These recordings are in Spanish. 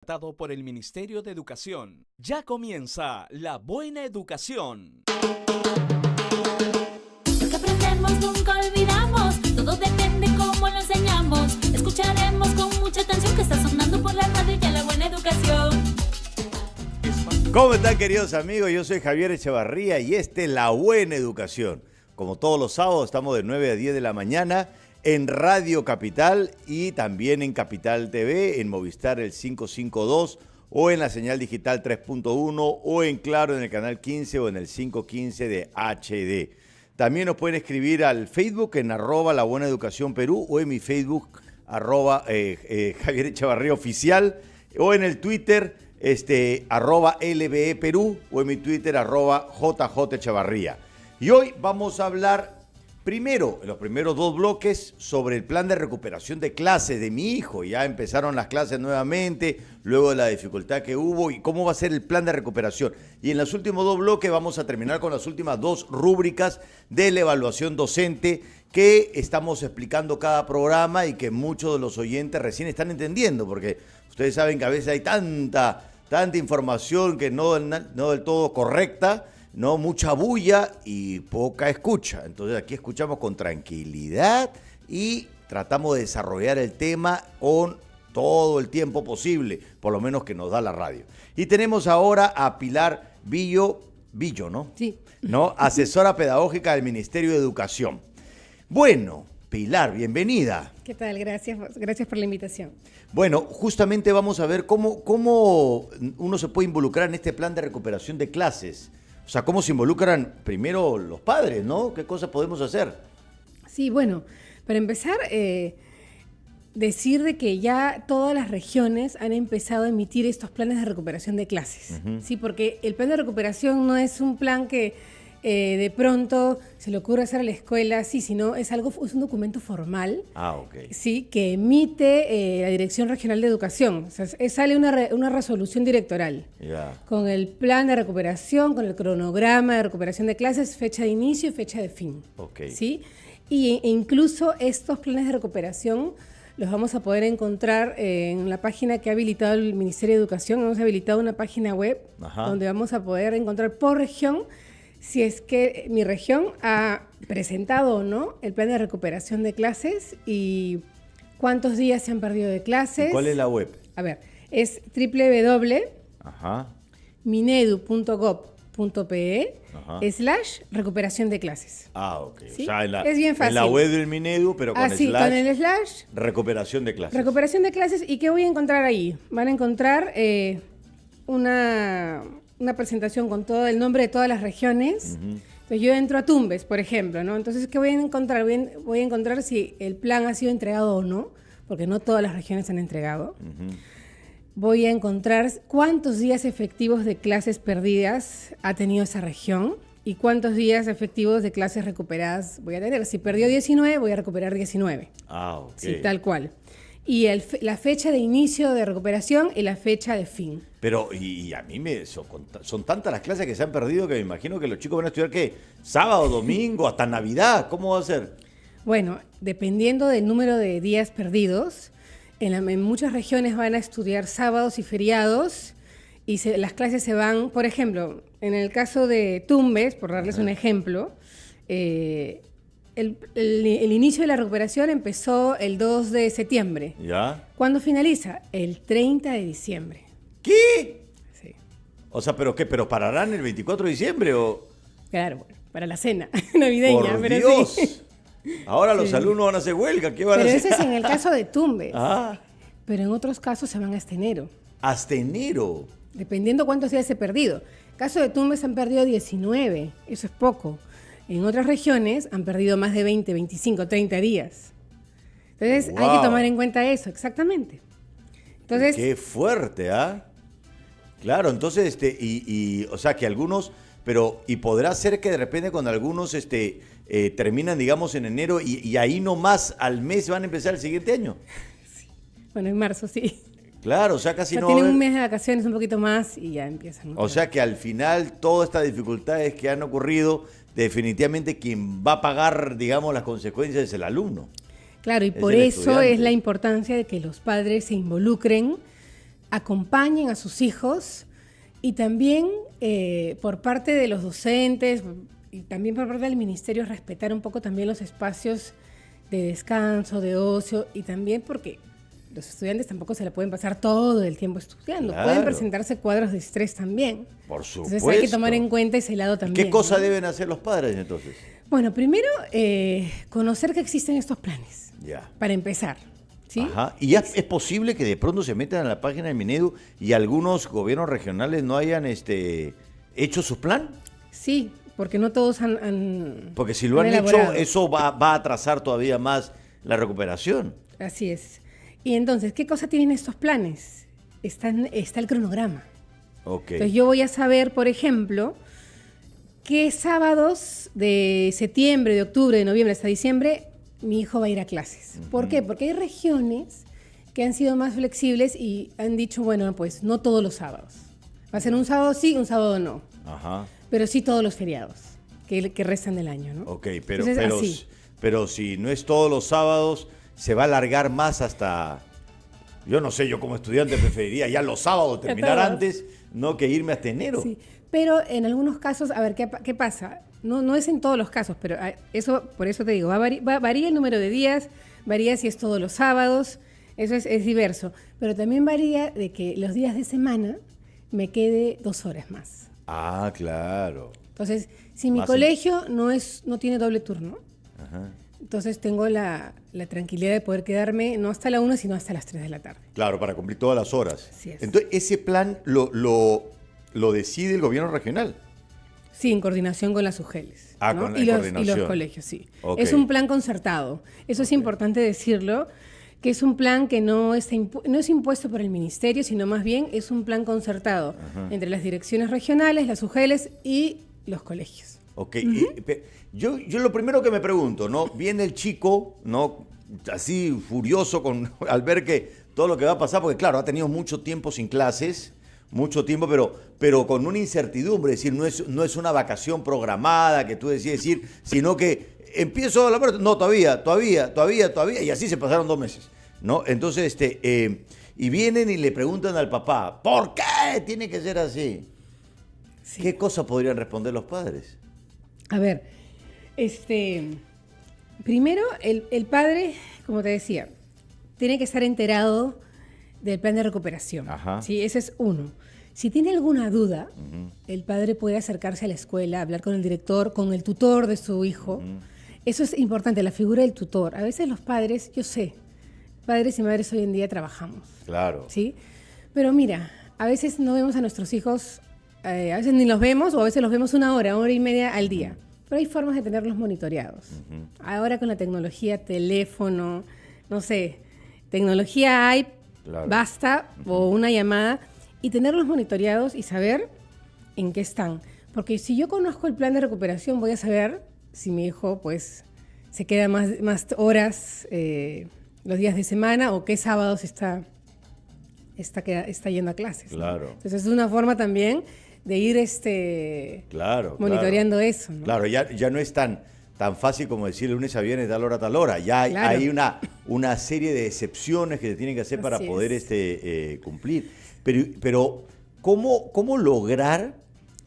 Dado por el Ministerio de Educación. Ya comienza La Buena Educación. Lo que aprendemos nunca olvidamos, todo depende cómo lo enseñamos. Escucharemos con mucha atención que está sonando por la radio ya La Buena Educación. ¿Cómo están, queridos amigos? Yo soy Javier Echevarría y este es La Buena Educación. Como todos los sábados estamos de 9 a 10 de la mañana en Radio Capital y también en Capital TV, en Movistar el 552 o en la señal digital 3.1 o en Claro en el canal 15 o en el 515 de HD. También nos pueden escribir al Facebook en @La Buena Educación Perú o en mi Facebook Javier Echevarría Oficial o en el Twitter @LBE Perú o en mi Twitter @JJ Echevarría. Y hoy vamos a hablar primero, en los primeros dos bloques, sobre el plan de recuperación de clases de mi hijo. Ya empezaron las clases nuevamente, luego de la dificultad que hubo y cómo va a ser el plan de recuperación. Y en los últimos dos bloques vamos a terminar con las últimas dos rúbricas de la evaluación docente que estamos explicando cada programa y que muchos de los oyentes recién están entendiendo, porque ustedes saben que a veces hay tanta información que no del todo correcta, no, mucha bulla y poca escucha. Entonces aquí escuchamos con tranquilidad y tratamos de desarrollar el tema con todo el tiempo posible, por lo menos que nos da la radio. Y tenemos ahora a Pilar Villo, ¿no? Sí. ¿No? Asesora pedagógica del Ministerio de Educación. Bueno, Pilar, bienvenida. ¿Qué tal? Gracias por la invitación. Bueno, justamente vamos a ver cómo uno se puede involucrar en este plan de recuperación de clases. O sea, ¿cómo se involucran primero los padres, no? ¿Qué cosas podemos hacer? Sí, bueno, para empezar, decir de que ya todas las regiones han empezado a emitir estos planes de recuperación de clases. Uh-huh. Sí, porque el plan de recuperación no es un plan que de pronto se le ocurre hacer a la escuela, sí, sino es un documento formal, sí, que emite la Dirección Regional de Educación. O sea, sale una resolución directoral con el plan de recuperación, con el cronograma de recuperación de clases, fecha de inicio y fecha de fin. ¿Sí? E incluso estos planes de recuperación los vamos a poder encontrar en la página que ha habilitado el Ministerio de Educación. Hemos habilitado una página web donde vamos a poder encontrar por región si es que mi región ha presentado o no el plan de recuperación de clases y cuántos días se han perdido de clases. ¿Y cuál es la web? A ver, es www.minedu.gov.pe/recuperación de clases. ¿Sí? O sea, es bien fácil. En la web del Minedu, pero con con el slash. Recuperación de clases. Recuperación de clases. ¿Y qué voy a encontrar ahí? Van a encontrar una presentación con todo el nombre de todas las regiones. Uh-huh. Entonces yo entro a Tumbes, por ejemplo, ¿no? Entonces, ¿qué voy a encontrar? Voy a encontrar si el plan ha sido entregado o no, porque no todas las regiones han entregado. Uh-huh. Voy a encontrar cuántos días efectivos de clases perdidas ha tenido esa región y cuántos días efectivos de clases recuperadas voy a tener. Si perdió 19, voy a recuperar 19. Sí, tal cual. Y la fecha de inicio de recuperación y la fecha de fin. Pero, y a mí son tantas las clases que se han perdido que me imagino que los chicos van a estudiar, ¿qué? ¿Sábado, domingo, hasta Navidad? ¿Cómo va a ser? Bueno, dependiendo del número de días perdidos, en muchas regiones van a estudiar sábados y feriados y las clases se van, por ejemplo, en el caso de Tumbes, por darles un ejemplo, el inicio de la recuperación empezó el 2 de septiembre. ¿Ya? ¿Cuándo finaliza? El 30 de diciembre. ¿Qué? Sí. O sea, ¿pero qué? ¿Pero pararán el 24 de diciembre o...? Claro, bueno, para la cena navideña. ¡Por pero Dios! Sí. Ahora los alumnos van a hacer huelga. ¿Qué van a hacer? Pero ese es en el caso de Tumbes. Pero en otros casos se van hasta enero. ¿Hasta enero? Dependiendo cuántos días se ha perdido. Caso de Tumbes han perdido 19. Eso es poco. En otras regiones han perdido más de 20, 25, 30 días. Entonces hay que tomar en cuenta eso, exactamente. Entonces, ¡qué fuerte, Claro, entonces, o sea, que algunos, pero, y podrá ser que de repente cuando algunos, terminan, digamos, en enero y ahí nomás al mes van a empezar el siguiente año. Sí. Bueno, en marzo, sí. Claro, o sea, casi no. Tienen un mes de vacaciones, un poquito más y ya empiezan. O sea, que al final todas estas dificultades que han ocurrido, definitivamente quien va a pagar, digamos, las consecuencias es el alumno. Claro, y por eso es la importancia de que los padres se involucren acompañen a sus hijos y también por parte de los docentes y también por parte del ministerio respetar un poco también los espacios de descanso, de ocio y también porque los estudiantes tampoco se la pueden pasar todo el tiempo estudiando. Claro. Pueden presentarse cuadros de estrés también. Por supuesto. Entonces hay que tomar en cuenta ese lado también. ¿Qué cosa ¿no? deben hacer los padres entonces? Bueno, primero conocer que existen estos planes, Ya. para empezar. ¿Sí? Ajá. ¿Y ya es posible que de pronto se metan a la página de Minedu y algunos gobiernos regionales no hayan hecho su plan? Sí, porque no todos han Porque si lo han elaborado. hecho, eso va a atrasar todavía más la recuperación. Así es. Y entonces, ¿qué cosa tienen estos planes? Está el cronograma. Ok. Entonces yo voy a saber, por ejemplo, qué sábados de septiembre, de octubre, de noviembre hasta diciembre mi hijo va a ir a clases. ¿Por qué? Porque hay regiones que han sido más flexibles y han dicho, bueno, pues no todos los sábados. Va a ser un sábado sí, un sábado no. Ajá. Pero sí todos los feriados que restan del año, ¿no? Ok, Entonces, así. pero si no es todos los sábados, se va a alargar más hasta... Yo no sé, yo como estudiante preferiría ya los sábados terminar todos. antes, no que irme hasta enero. Sí, pero en algunos casos, a ver, ¿qué pasa? No es en todos los casos, pero eso, por eso te digo, varía el número de días, varía si es todos los sábados, eso es diverso. Pero también varía de que los días de semana me quede 2 horas más. Ah, claro. Entonces, si mi Más colegio no tiene doble turno, Ajá. entonces tengo la tranquilidad de poder quedarme no hasta la 1, sino hasta las 3 de la tarde. Claro, para cumplir todas las horas. Así es. Entonces, ese plan lo decide el gobierno regional. Sí, en coordinación con las UGELs. Ah, ¿no? con la y los coordinación. colegios, sí. Ok. Es un plan concertado. Eso es importante decirlo, que es un plan que no es impuesto por el ministerio, sino más bien es un plan concertado entre las direcciones regionales, las UGELs y los colegios. Ok. Yo lo primero que me pregunto, ¿no? Viene el chico, ¿no? Así furioso al ver que todo lo que va a pasar, porque claro, ha tenido mucho tiempo sin clases, mucho tiempo, pero con una incertidumbre, es decir, no es una vacación programada que tú decides decir, sino que empiezo a la muerte, no, todavía, y así se pasaron 2 meses, ¿no? Entonces, y vienen y le preguntan al papá, ¿por qué tiene que ser así? Sí. ¿Qué cosa podrían responder los padres? A ver, primero, el padre, como te decía, tiene que estar enterado del plan de recuperación. Ajá. ¿Sí? Ese es uno. Si tiene alguna duda, el padre puede acercarse a la escuela, hablar con el director, con el tutor de su hijo. Eso es importante, la figura del tutor. A veces los padres, yo sé, padres y madres hoy en día trabajamos. Claro. ¿Sí? Pero mira, a veces no vemos a nuestros hijos, a veces ni los vemos o a veces los vemos 1 hora, 1 hora y media al día. Pero hay formas de tenerlos monitoreados. Ahora con la tecnología, teléfono, no sé, tecnología hay, Claro. basta, o una llamada, y tenerlos monitoreados y saber en qué están. Porque si yo conozco el plan de recuperación, voy a saber si mi hijo pues se queda más horas los días de semana o qué sábados está yendo a clases, ¿no? Claro. Entonces es una forma también de ir Claro, monitoreando claro. eso, ¿no? Claro, ya no es tan fácil como decir lunes a viernes, tal hora, tal hora. Ya hay, Claro. hay una serie de excepciones que se tienen que hacer para Así poder es. cumplir. Pero ¿cómo lograr,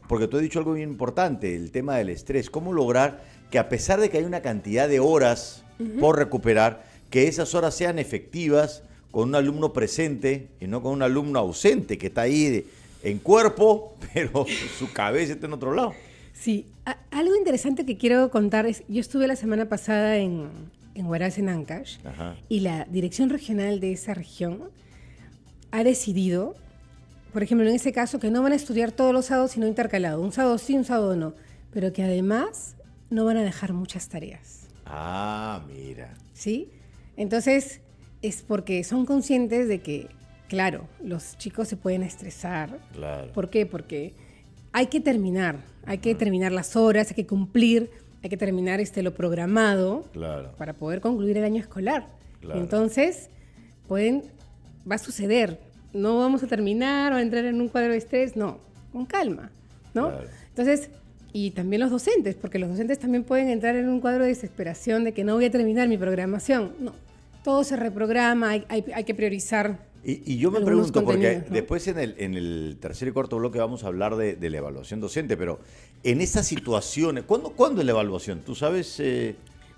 porque tú has dicho algo bien importante, el tema del estrés, cómo lograr que a pesar de que hay una cantidad de horas por recuperar, que esas horas sean efectivas con un alumno presente y no con un alumno ausente que está ahí en cuerpo, pero su cabeza está en otro lado? Sí, algo interesante que quiero contar es, yo estuve la semana pasada en Huaraz, en Ancash, Ajá. y la dirección regional de esa región ha decidido, por ejemplo, en ese caso, que no van a estudiar todos los sábados, sino intercalado, un sábado sí, un sábado no, pero que además no van a dejar muchas tareas, Ah, mira. ¿sí? Entonces, es porque son conscientes de que, claro, los chicos se pueden estresar. Claro. ¿Por qué? Porque hay que terminar las horas, hay que cumplir, hay que terminar lo programado Claro. para poder concluir el año escolar. Claro. Entonces, va a suceder, no vamos a terminar o a entrar en un cuadro de estrés, no, con calma, ¿no? Claro. Entonces, y también los docentes, porque los docentes también pueden entrar en un cuadro de desesperación de que no voy a terminar mi programación. No, todo se reprograma, hay que priorizar Y yo me algunos pregunto, porque contenidos, ¿no? después en el tercer y cuarto bloque vamos a hablar de la evaluación docente, pero en estas situaciones, ¿cuándo es la evaluación? ¿Tú sabes?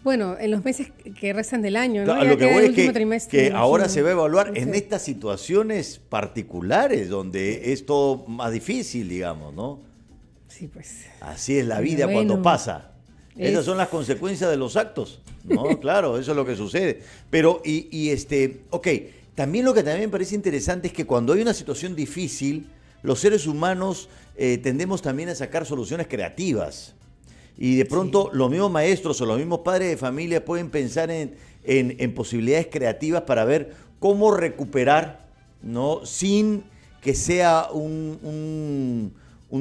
Bueno, en los meses que restan del año, ¿no? Claro, Ya lo que queda voy el es que, último trimestre, que me ahora imagino. se va a evaluar No en sé. estas situaciones particulares, donde es todo más difícil, digamos, ¿no? Sí, pues. Así es la vida Bueno, cuando pasa. Esas es- son las consecuencias de los actos, ¿no? Claro, eso es lo que sucede. Pero, ok, también lo que también me parece interesante es que cuando hay una situación difícil, los seres humanos tendemos también a sacar soluciones creativas. Y de pronto los mismos maestros o los mismos padres de familia pueden pensar en posibilidades creativas para ver cómo recuperar, ¿no? Sin que sea un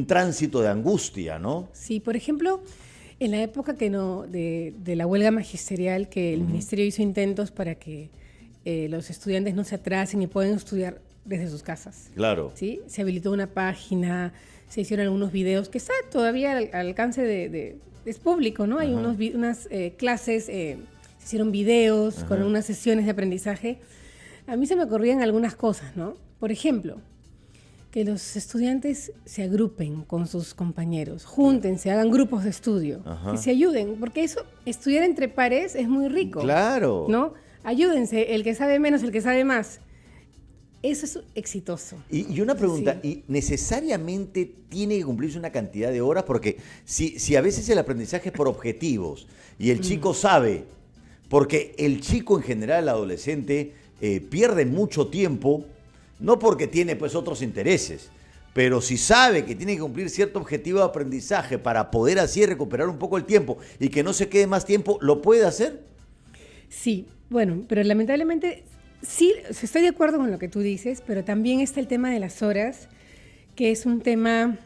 tránsito de angustia, ¿no? Sí, por ejemplo, en la época de la huelga magisterial, que el ministerio hizo intentos para que los estudiantes no se atrasen y puedan estudiar desde sus casas. Claro. ¿Sí? Se habilitó una página, se hicieron algunos videos que está todavía al alcance es público, ¿no? Hay unas clases, se hicieron videos con unas sesiones de aprendizaje. A mí se me ocurrían algunas cosas, ¿no? Por ejemplo, que los estudiantes se agrupen con sus compañeros, júntense, hagan grupos de estudio, Ajá. que se ayuden, porque eso, estudiar entre pares es muy rico. Claro. ¿No? Ayúdense, el que sabe menos, el que sabe más. Eso es exitoso. Y una pregunta, Sí. ¿y necesariamente tiene que cumplirse una cantidad de horas? Porque si a veces el aprendizaje es por objetivos y el chico sabe, porque el chico en general, el adolescente, pierde mucho tiempo, no porque tiene pues otros intereses, pero si sabe que tiene que cumplir cierto objetivo de aprendizaje para poder así recuperar un poco el tiempo y que no se quede más tiempo, ¿lo puede hacer? Sí, bueno, pero lamentablemente sí, estoy de acuerdo con lo que tú dices, pero también está el tema de las horas, que es un tema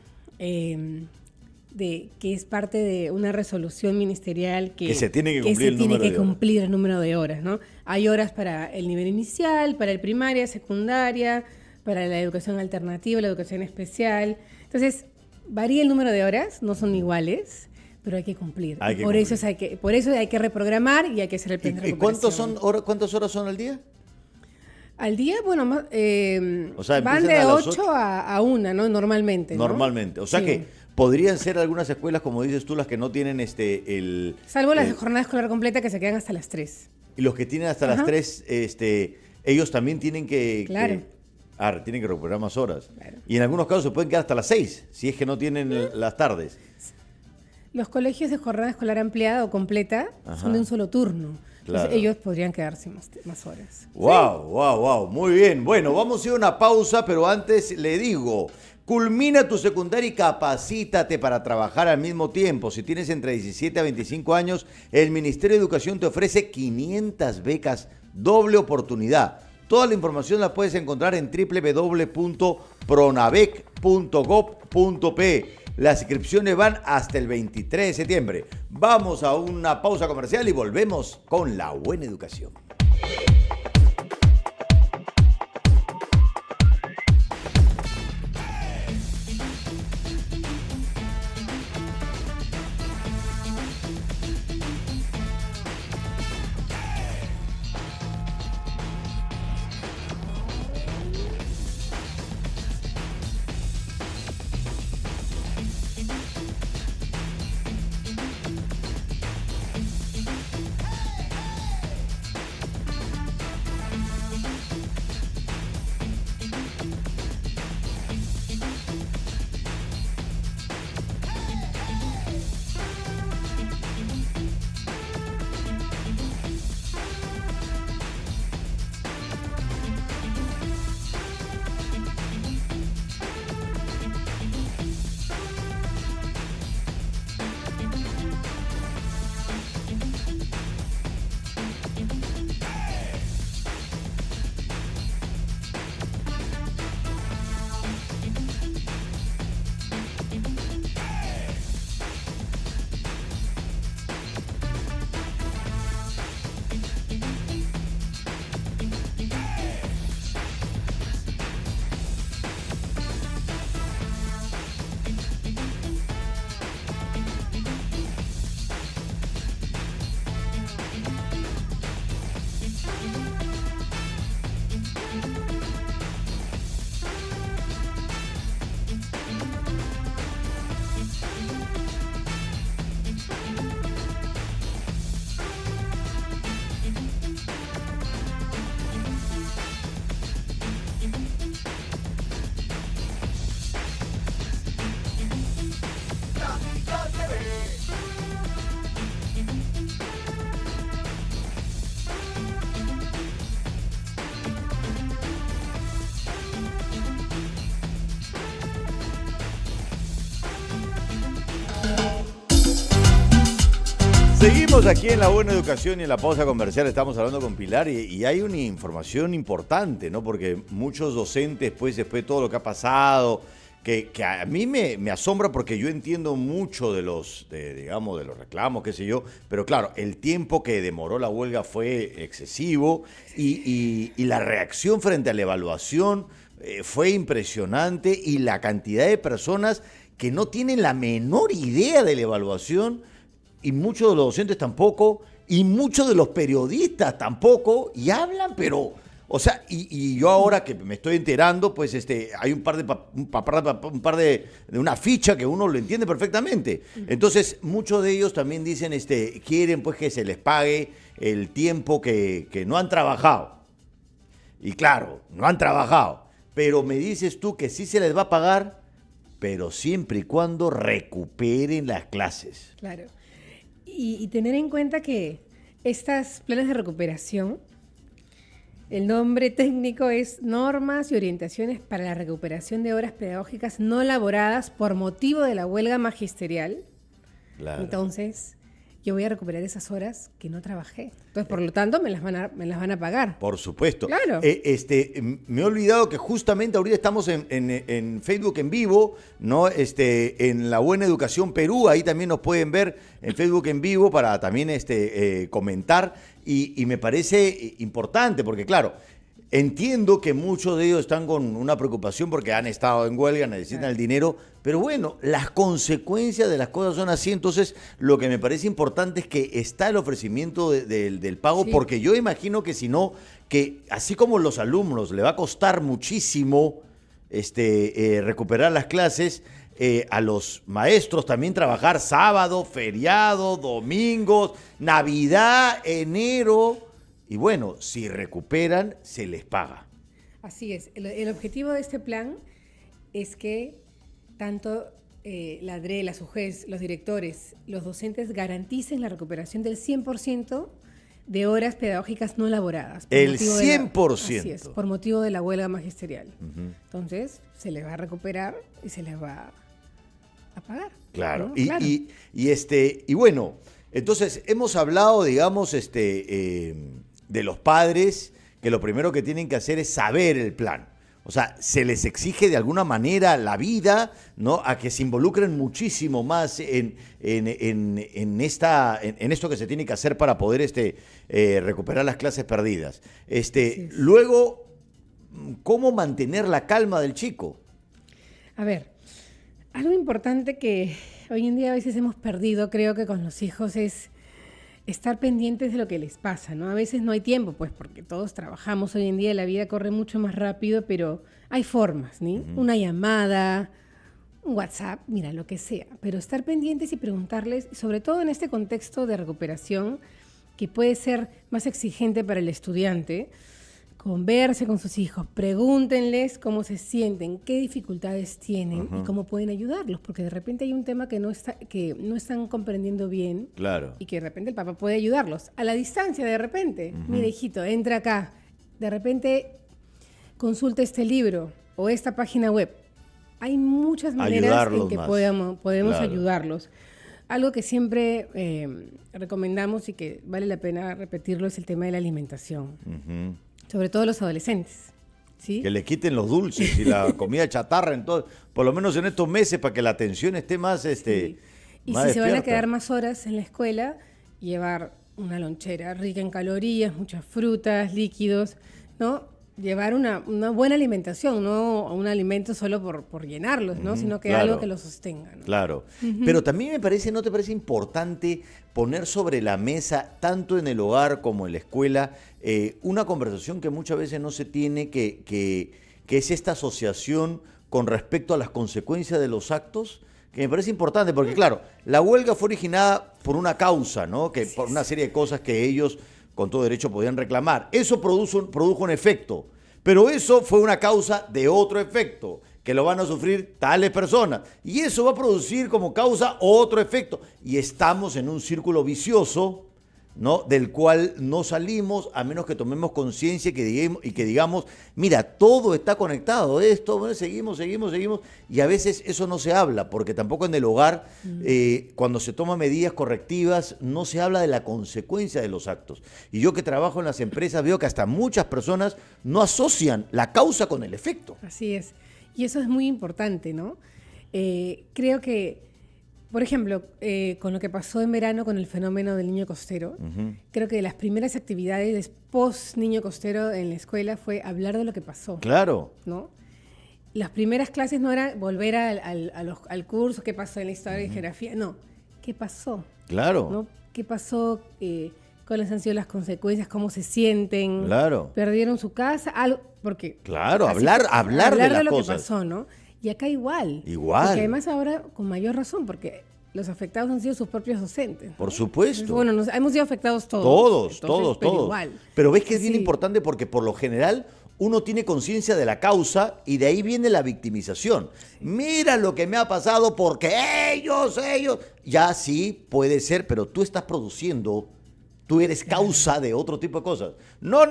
que es parte de una resolución ministerial Que se tiene que cumplir el se tiene número que de horas. cumplir el número de horas, ¿no? Hay horas para el nivel inicial, para el primaria, secundaria, para la educación alternativa, la educación especial. Entonces, varía el número de horas, no son iguales, pero hay que cumplir. Hay que por cumplir. eso hay que reprogramar y hay que hacer el plan de ¿Y cuántas recuperación. horas son al día? Al día, bueno, O sea, van empiezan de a las 8 a 1, ¿no? Normalmente, ¿no? Normalmente. O sea Sí. que podrían ser algunas escuelas, como dices tú, las que no tienen Salvo las de jornada escolar completa que se quedan hasta las 3. y los que tienen hasta las Ajá. 3, ellos también tienen Claro. tienen que recuperar más horas. Claro. Y en algunos casos se pueden quedar hasta las 6, si es que no tienen las tardes. Los colegios de jornada escolar ampliada o completa Ajá. son de un solo turno. Claro. Entonces ellos podrían quedarse más horas. Wow. Muy bien. Bueno, vamos a ir a una pausa, pero antes le digo, culmina tu secundaria y capacítate para trabajar al mismo tiempo. Si tienes entre 17 a 25 años, el Ministerio de Educación te ofrece 500 becas, doble oportunidad. Toda la información la puedes encontrar en www.pronavec.gov.pe. Las inscripciones van hasta el 23 de septiembre. Vamos a una pausa comercial y volvemos con la buena educación. Seguimos aquí en La Buena Educación y en la pausa comercial estamos hablando con Pilar y hay una información importante, ¿no? Porque muchos docentes, pues, después de todo lo que ha pasado, que a mí me asombra porque yo entiendo mucho de los reclamos, qué sé yo, pero claro, el tiempo que demoró la huelga fue excesivo y la reacción frente a la evaluación fue impresionante y la cantidad de personas que no tienen la menor idea de la evaluación y muchos de los docentes tampoco, y muchos de los periodistas tampoco, y hablan, pero, o sea, y yo ahora que me estoy enterando, pues hay una ficha que uno lo entiende perfectamente. Entonces, muchos de ellos también dicen, quieren pues que se les pague el tiempo que no han trabajado. Y claro, no han trabajado, pero me dices tú que sí se les va a pagar, pero siempre y cuando recuperen las clases. Claro. Y tener en cuenta que estas planes de recuperación, el nombre técnico es Normas y Orientaciones para la Recuperación de Horas Pedagógicas No Laboradas por motivo de la huelga magisterial. Claro. Entonces, yo voy a recuperar esas horas que no trabajé. Entonces, por lo tanto, me las van a pagar. Por supuesto. Claro. Me he olvidado que justamente ahorita estamos en Facebook en vivo, ¿no? En La Buena Educación Perú, ahí también nos pueden ver en Facebook en vivo para también comentar. Y me parece importante, porque claro, entiendo que muchos de ellos están con una preocupación porque han estado en huelga, necesitan el dinero, pero bueno, las consecuencias de las cosas son así. Entonces, lo que me parece importante es que está el ofrecimiento del pago, sí. Porque yo imagino que si no, que así como los alumnos le va a costar muchísimo recuperar las clases, a los maestros también trabajar sábado, feriado, domingos, Navidad, enero. Y bueno, si recuperan, se les paga. Así es. El objetivo de este plan es que tanto la DRE, la SUGES, los directores, los docentes garanticen la recuperación del 100% de horas pedagógicas no laboradas. El 100%. Así es, por motivo de la huelga magisterial. Entonces, se les va a recuperar y se les va a pagar. Claro. ¿No? Claro. Y bueno, entonces hemos hablado, digamos, de los padres, que lo primero que tienen que hacer es saber el plan. O sea, se les exige de alguna manera la vida, ¿no? A que se involucren muchísimo más en esto que se tiene que hacer para poder recuperar las clases perdidas. Luego, ¿cómo mantener la calma del chico? A ver, algo importante que hoy en día a veces hemos perdido, creo que con los hijos, es estar pendientes de lo que les pasa, ¿no? A veces no hay tiempo, pues, porque todos trabajamos hoy en día, la vida corre mucho más rápido, pero hay formas, ¿no? Una llamada, un WhatsApp, mira, lo que sea. Pero estar pendientes y preguntarles, sobre todo en este contexto de recuperación, que puede ser más exigente para el estudiante, converse con sus hijos, pregúntenles cómo se sienten, qué dificultades tienen y cómo pueden ayudarlos, porque de repente hay un tema que no están comprendiendo bien. Claro. Y que de repente el papá puede ayudarlos a la distancia, de repente. Mira, hijito, entra acá. De repente consulta este libro o esta página web. Hay muchas maneras en que podemos ayudarlos. Algo que siempre recomendamos y que vale la pena repetirlo es el tema de la alimentación. Sobre todo los adolescentes, ¿sí? Que le quiten los dulces y la comida chatarra, por lo menos en estos meses, para que la atención esté más, sí. Y más si se van a despierta. quedar más horas en la escuela, llevar una lonchera rica en calorías, muchas frutas, líquidos, ¿no? Llevar una buena alimentación, no un alimento solo por llenarlos, ¿no? Sino que algo que los sostenga, ¿no? Claro. Pero también ¿no te parece importante poner sobre la mesa, tanto en el hogar como en la escuela, una conversación que muchas veces no se tiene, que es esta asociación con respecto a las consecuencias de los actos? Que me parece importante, porque claro, la huelga fue originada por una causa, ¿no? Por una serie de cosas que ellos con todo derecho podían reclamar. Eso produjo un efecto, pero eso fue una causa de otro efecto, que lo van a sufrir tales personas. Y eso va a producir como causa otro efecto. Y estamos en un círculo vicioso ¿no? Del cual no salimos a menos que tomemos conciencia y que digamos, mira, todo está conectado, esto, bueno, seguimos, y a veces eso no se habla, porque tampoco en el hogar, cuando se toman medidas correctivas, no se habla de la consecuencia de los actos. Y yo que trabajo en las empresas veo que hasta muchas personas no asocian la causa con el efecto. Así es, y eso es muy importante, ¿no? Creo que, por ejemplo, con lo que pasó en verano con el fenómeno del niño costero, creo que las primeras actividades post niño costero en la escuela fue hablar de lo que pasó. Claro. ¿No? Las primeras clases no era volver al curso, qué pasó en la historia y geografía, no, qué pasó. Claro. ¿No? ¿Qué pasó? ¿Cuáles han sido las consecuencias? ¿Cómo se sienten? Claro. ¿Perdieron su casa? Algo, porque Claro, hablar de las lo cosas. que pasó, ¿no? Y acá igual. Igual. Porque además ahora con mayor razón, porque los afectados han sido sus propios docentes, ¿no? Por supuesto. Entonces, bueno, hemos sido afectados todos. Todos. Pero igual. Pero ves que es bien Sí. importante porque por lo general uno tiene conciencia de la causa y de ahí viene la victimización. Mira lo que me ha pasado porque ellos. Ya sí, puede ser, pero tú estás produciendo, tú eres causa de otro tipo de cosas. No.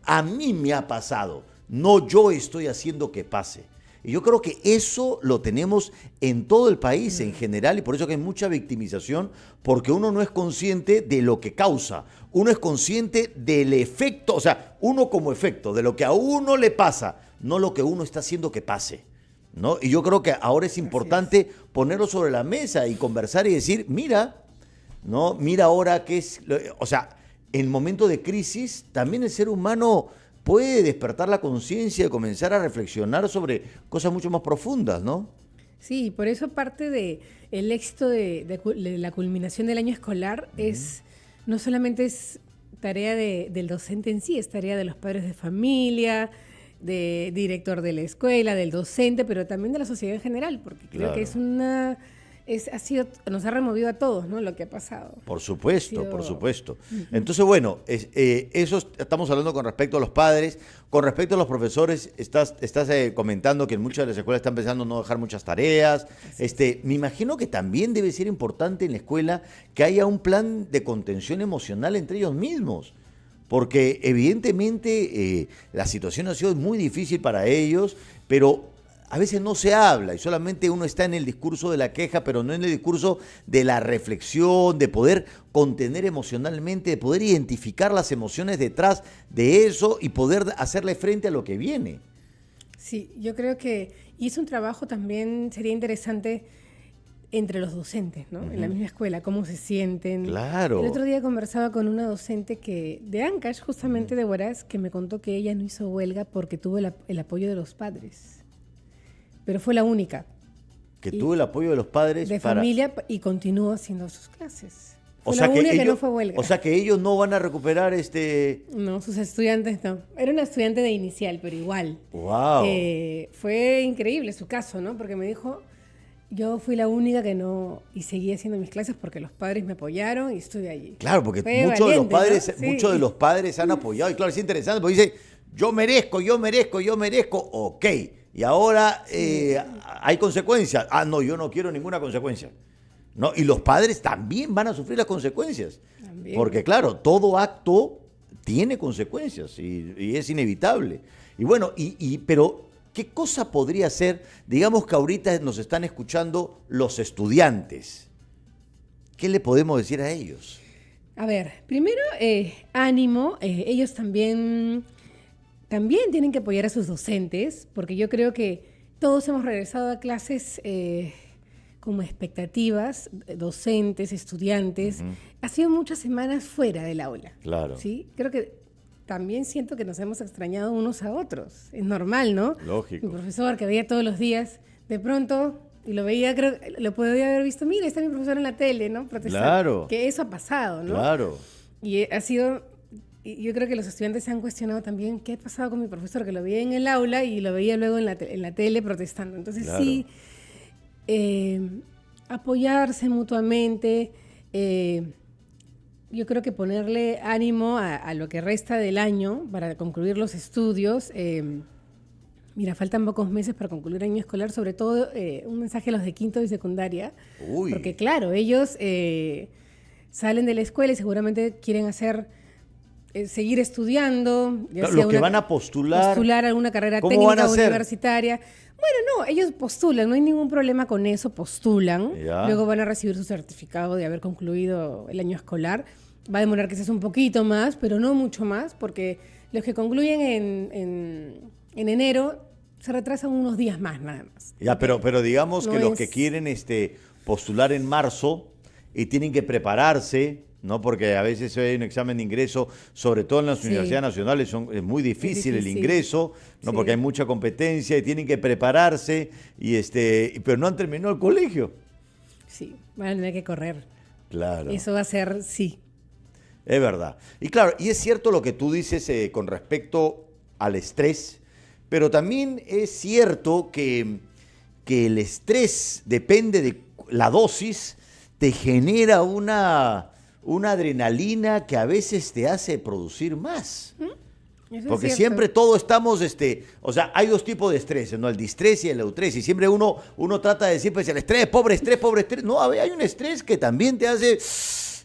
A mí me ha pasado. No, yo estoy haciendo que pase. Y yo creo que eso lo tenemos en todo el país en general y por eso que hay mucha victimización, porque uno no es consciente de lo que causa, uno es consciente del efecto, o sea, uno como efecto, de lo que a uno le pasa, no lo que uno está haciendo que pase, ¿no? Y yo creo que ahora es importante ponerlo sobre la mesa y conversar y decir, mira, ¿no? Mira ahora qué es, o sea, en momento de crisis también el ser humano puede despertar la conciencia y comenzar a reflexionar sobre cosas mucho más profundas, ¿no? Sí, por eso parte del éxito de la culminación del año escolar no solamente es tarea del docente en sí, es tarea de los padres de familia, del director de la escuela, del docente, pero también de la sociedad en general, porque creo que es nos ha removido a todos, ¿no? Lo que ha pasado. Por supuesto. Entonces, bueno, eso estamos hablando con respecto a los padres. Con respecto a los profesores, estás comentando que en muchas de las escuelas están pensando no dejar muchas tareas. Me imagino que también debe ser importante en la escuela que haya un plan de contención emocional entre ellos mismos. Porque evidentemente la situación ha sido muy difícil para ellos, pero a veces no se habla y solamente uno está en el discurso de la queja, pero no en el discurso de la reflexión, de poder contener emocionalmente, de poder identificar las emociones detrás de eso y poder hacerle frente a lo que viene. Sí, yo creo que es un trabajo también, sería interesante entre los docentes, ¿no? En la misma escuela, cómo se sienten. Claro. El otro día conversaba con una docente de Ancash, justamente de Huaraz, que me contó que ella no hizo huelga porque tuvo el apoyo de los padres. Pero fue la única. Que tuvo el apoyo de los padres de familia y continuó haciendo sus clases. Fue o sea la que única ellos, que no fue huelga. O sea que ellos no van a recuperar No, sus estudiantes no. Era una estudiante de inicial, pero igual. ¡Wow! Fue increíble su caso, ¿no? Porque me dijo, yo fui la única que no... Y seguí haciendo mis clases porque los padres me apoyaron y estuve allí. Claro, porque fue muchos de los valiente, padres, ¿no? Sí. muchos de los padres han apoyado. Y claro, es interesante porque dice, yo merezco. Ok. Y ahora hay consecuencias. No, yo no quiero ninguna consecuencia. No, y los padres también van a sufrir las consecuencias. También. Porque claro, todo acto tiene consecuencias y es inevitable. Y bueno, pero ¿qué cosa podría ser? Digamos que ahorita nos están escuchando los estudiantes. ¿Qué le podemos decir a ellos? A ver, primero, ánimo. Ellos también tienen que apoyar a sus docentes, porque yo creo que todos hemos regresado a clases como expectativas, docentes, estudiantes. Ha sido muchas semanas fuera del aula. Claro. ¿Sí? Creo que también siento que nos hemos extrañado unos a otros. Es normal, ¿no? Lógico. Mi profesor que veía todos los días, de pronto, y lo veía, creo, lo podía haber visto, mira, está mi profesor en la tele, ¿no? Protestar. Claro. Que eso ha pasado, ¿no? Claro. Y ha sido... Y yo creo que los estudiantes se han cuestionado también qué ha pasado con mi profesor, que lo veía en el aula y lo veía luego en la tele protestando. Entonces Claro. sí, apoyarse mutuamente, yo creo que ponerle ánimo a lo que resta del año para concluir los estudios. Mira, faltan pocos meses para concluir el año escolar, sobre todo un mensaje a los de quinto y secundaria, Uy. porque claro, ellos... salen de la escuela y seguramente quieren seguir estudiando. Ya Claro, sea los que van a postular alguna carrera ¿cómo técnica van a o hacer? universitaria. Bueno, no, ellos postulan, no hay ningún problema con eso, postulan. Ya. Luego van a recibir su certificado de haber concluido el año escolar. Va a demorar quizás un poquito más, pero no mucho más, porque los que concluyen en enero se retrasan unos días más nada más. Ya, pero digamos que No los que es- quieren postular en marzo y tienen que prepararse, ¿no? Porque a veces hay un examen de ingreso, sobre todo en las Sí. universidades nacionales, es muy difícil el difícil. ingreso, ¿no? Sí. Porque hay mucha competencia y tienen que prepararse, pero no han terminado el colegio. Sí, van a tener que correr. Claro. Eso va a ser, sí. Es verdad. Y claro, y es cierto lo que tú dices con respecto al estrés, pero también es cierto que el estrés, depende de la dosis, te genera una adrenalina que a veces te hace producir más. Eso es Porque cierto. siempre todos estamos, o sea, hay dos tipos de estrés, ¿no? El distrés y el eustrés. Y siempre uno trata de decir, pues el estrés, pobre estrés, pobre estrés. No, a ver, hay un estrés que también te hace,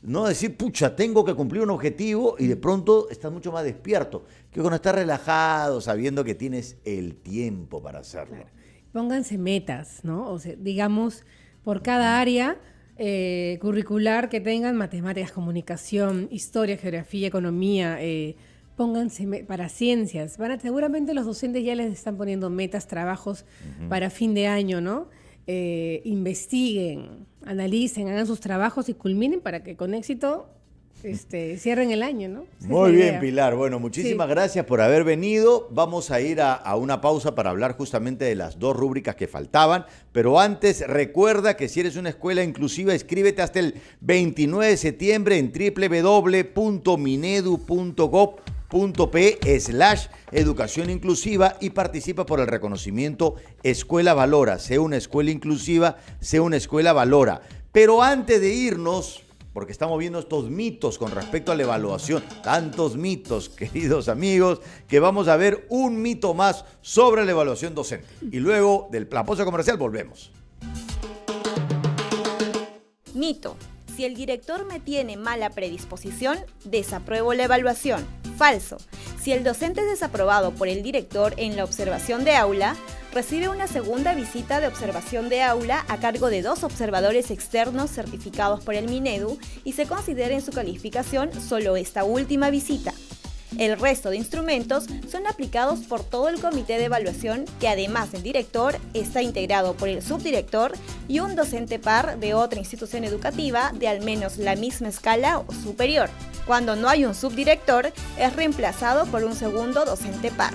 no decir, pucha, tengo que cumplir un objetivo y de pronto estás mucho más despierto. Que cuando estás relajado, sabiendo que tienes el tiempo para hacerlo. Pónganse metas, ¿no? O sea, digamos, por cada área curricular que tengan, matemáticas, comunicación, historia, geografía, economía, pónganse para ciencias. Seguramente los docentes ya les están poniendo metas, trabajos para fin de año, ¿no? Investiguen, analicen, hagan sus trabajos y culminen para que con éxito cierren el año, ¿no? Esa es Muy la bien, idea. Pilar. Bueno, muchísimas Sí. gracias por haber venido. Vamos a ir a una pausa para hablar justamente de las dos rúbricas que faltaban. Pero antes, recuerda que si eres una escuela inclusiva, inscríbete hasta el 29 de septiembre en www.minedu.gov.p/educación inclusiva y participa por el reconocimiento Escuela Valora. Sea una escuela inclusiva, sea una escuela Valora. Pero antes de irnos, porque estamos viendo estos mitos con respecto a la evaluación, tantos mitos, queridos amigos, que vamos a ver un mito más sobre la evaluación docente. Y luego de la pausa comercial volvemos. Mito. Si el director me tiene mala predisposición, desapruebo la evaluación. Falso. Si el docente es desaprobado por el director en la observación de aula, recibe una segunda visita de observación de aula a cargo de 2 observadores externos certificados por el Minedu y se considera en su calificación solo esta última visita. El resto de instrumentos son aplicados por todo el comité de evaluación que además del director está integrado por el subdirector y un docente par de otra institución educativa de al menos la misma escala o superior. Cuando no hay un subdirector, es reemplazado por un segundo docente par.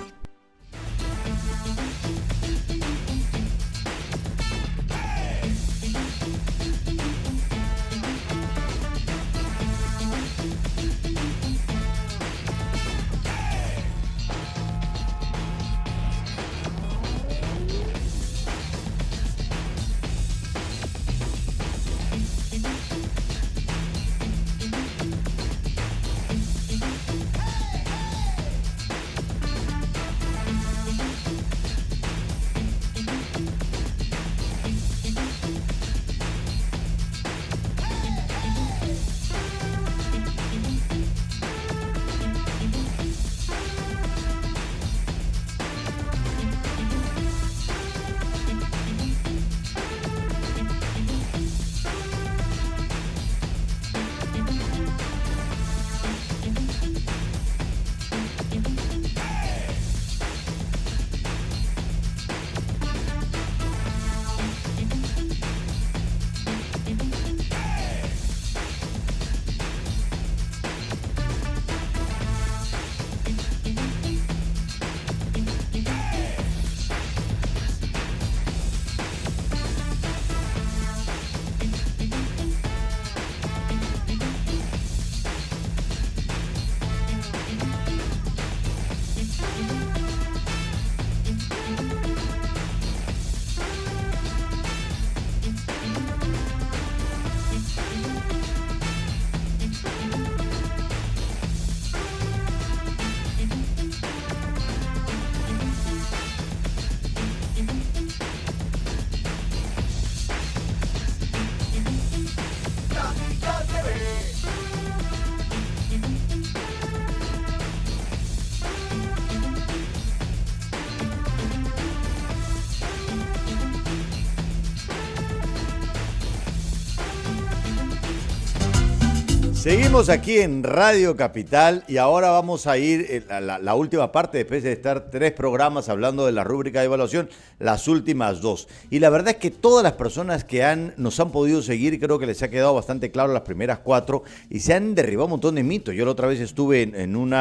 Seguimos aquí en Radio Capital y ahora vamos a ir a la última parte, después de estar 3 programas hablando de la rúbrica de evaluación, las últimas 2. Y la verdad es que todas las personas que nos han podido seguir, creo que les ha quedado bastante claro las primeras 4 y se han derribado un montón de mitos. Yo la otra vez estuve en un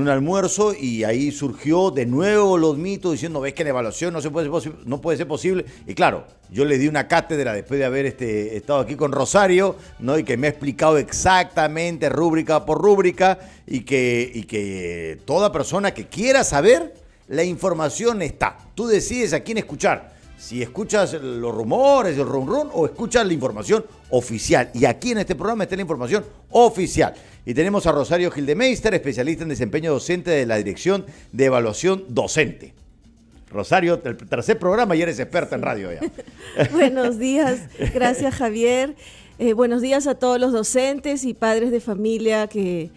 almuerzo y ahí surgió de nuevo los mitos diciendo, ves que la evaluación no puede ser posible. Y claro, yo le di una cátedra después de haber estado aquí con Rosario, ¿no? Y que me ha explicado exactamente rúbrica por rúbrica y que toda persona que quiera saber, la información está. Tú decides a quién escuchar. Si escuchas los rumores, el rum rum, o escuchas la información oficial. Y aquí en este programa está la información oficial. Y tenemos a Rosario Gildemeister, especialista en desempeño docente de la Dirección de Evaluación Docente. Rosario, el tercer programa y eres experta en radio ya. Buenos días, gracias Javier. Buenos días a todos los docentes y padres de familia que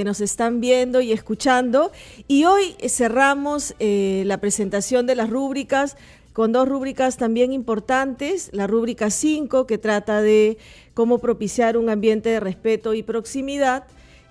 nos están viendo y escuchando. Y hoy cerramos la presentación de las rúbricas con 2 rúbricas también importantes, la rúbrica 5, que trata de cómo propiciar un ambiente de respeto y proximidad,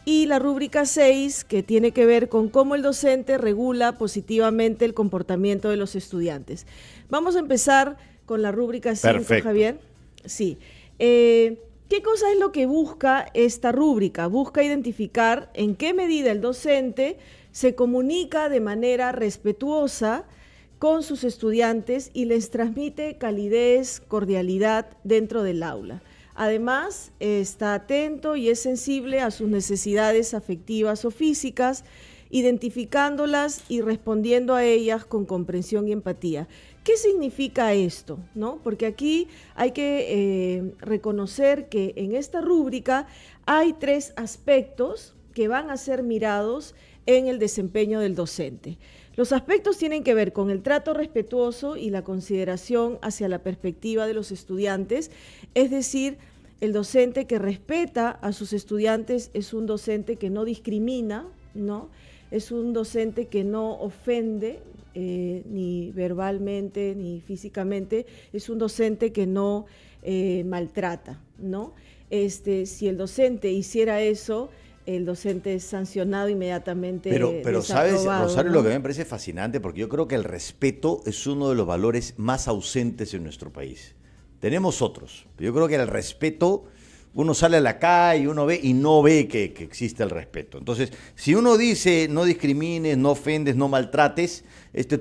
y la rúbrica 6, que tiene que ver con cómo el docente regula positivamente el comportamiento de los estudiantes. Vamos a empezar con la rúbrica 5, perfecto. Javier. Sí. ¿Qué cosa es lo que busca esta rúbrica? Busca identificar en qué medida el docente se comunica de manera respetuosa con sus estudiantes y les transmite calidez, cordialidad dentro del aula. Además, está atento y es sensible a sus necesidades afectivas o físicas, identificándolas y respondiendo a ellas con comprensión y empatía. ¿Qué significa esto? ¿No? Porque aquí hay que reconocer que en esta rúbrica hay 3 aspectos que van a ser mirados en el desempeño del docente. Los aspectos tienen que ver con el trato respetuoso y la consideración hacia la perspectiva de los estudiantes, es decir, el docente que respeta a sus estudiantes es un docente que no discrimina, ¿no? Es un docente que no ofende ni verbalmente ni físicamente, es un docente que no maltrata, ¿no? Si el docente hiciera eso, el docente es sancionado inmediatamente. Pero sabes, Rosario, ¿no? Lo que me parece fascinante, porque yo creo que el respeto es uno de los valores más ausentes en nuestro país. Tenemos otros, pero yo creo que el respeto, uno sale a la calle, uno ve y no ve que existe el respeto. Entonces, si uno dice no discrimines, no ofendes, no maltrates,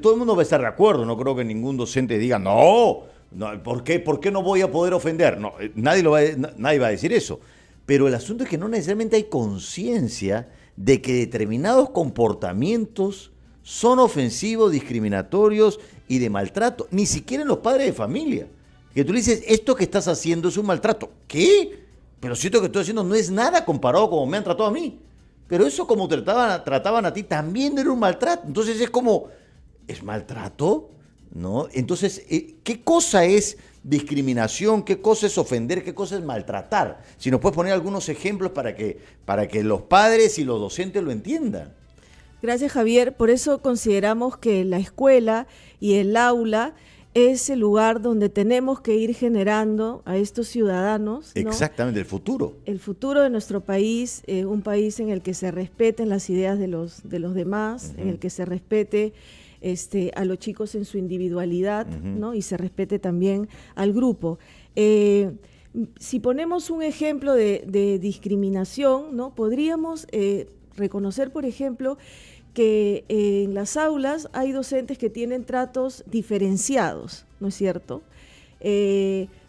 todo el mundo va a estar de acuerdo. No creo que ningún docente diga, no, ¿por qué no voy a poder ofender? No, nadie va a decir eso. Pero el asunto es que no necesariamente hay conciencia de que determinados comportamientos son ofensivos, discriminatorios y de maltrato. Ni siquiera en los padres de familia. Que tú le dices, esto que estás haciendo es un maltrato. ¿Qué? Pero si esto que estoy haciendo no es nada comparado como me han tratado a mí. Pero eso como trataban a ti también era un maltrato. Entonces es como, ¿es maltrato? ¿No? Entonces, ¿qué cosa es discriminación? ¿Qué cosa es ofender? ¿Qué cosa es maltratar? Si nos puedes poner algunos ejemplos para que los padres y los docentes lo entiendan. Gracias, Javier. Por eso consideramos que la escuela y el aula es el lugar donde tenemos que ir generando a estos ciudadanos, ¿no? Exactamente, el futuro. El futuro de nuestro país, un país en el que se respeten las ideas de los demás, en el que se respete a los chicos en su individualidad, ¿no? Y se respete también al grupo. Si ponemos un ejemplo de discriminación, ¿no? Podríamos reconocer, por ejemplo, que en las aulas hay docentes que tienen tratos diferenciados, ¿no es cierto?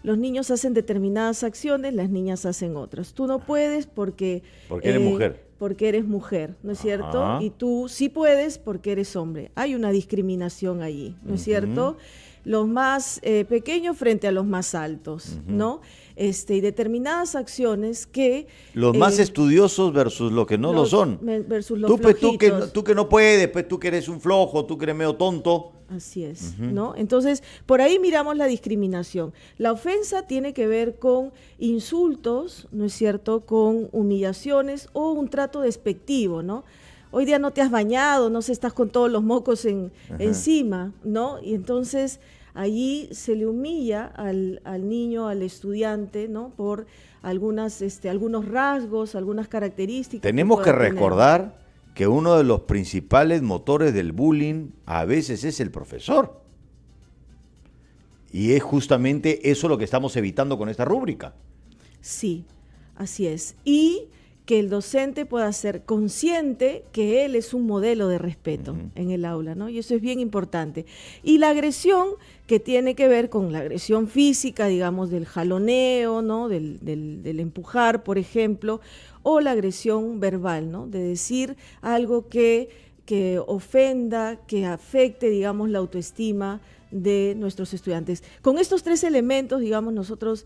Los niños hacen determinadas acciones, las niñas hacen otras. Tú no puedes porque eres mujer. Porque eres mujer, ¿no es cierto? Y tú sí puedes porque eres hombre. Hay una discriminación allí, ¿no es cierto? Los más pequeños frente a los más altos, ¿no? Y determinadas acciones que... Los más estudiosos versus los que no lo son. Versus los flojitos. Tú que no puedes, pues tú que eres un flojo, tú que eres medio tonto. Así es, ¿no? Entonces, por ahí miramos la discriminación. La ofensa tiene que ver con insultos, ¿no es cierto?, con humillaciones o un trato despectivo, ¿no? Hoy día no te has bañado, no sé, estás con todos los mocos encima, ¿no? Y entonces allí se le humilla al niño, al estudiante, ¿no? Por algunos rasgos, algunas características. Tenemos que pueda tener. recordar que uno de los principales motores del bullying a veces es el profesor. Y es justamente eso lo que estamos evitando con esta rúbrica. Sí, así es. Y que el docente pueda ser consciente que él es un modelo de respeto en el aula, ¿no? Y eso es bien importante. Y la agresión, que tiene que ver con la agresión física, digamos, del jaloneo, ¿no? Del empujar, por ejemplo, o la agresión verbal, ¿no? De decir algo que ofenda, que afecte, digamos, la autoestima de nuestros estudiantes. Con estos 3 elementos, digamos, nosotros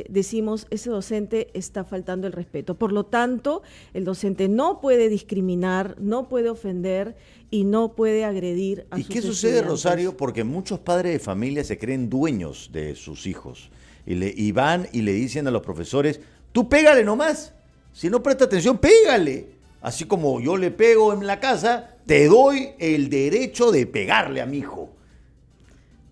decimos, ese docente está faltando el respeto. Por lo tanto, el docente no puede discriminar, no puede ofender y no puede agredir a sus estudiantes. ¿Y qué sucede, estudiantes. Rosario? Porque muchos padres de familia se creen dueños de sus hijos y van y le dicen a los profesores, tú pégale nomás, si no presta atención, pégale. Así como yo le pego en la casa, te doy el derecho de pegarle a mi hijo.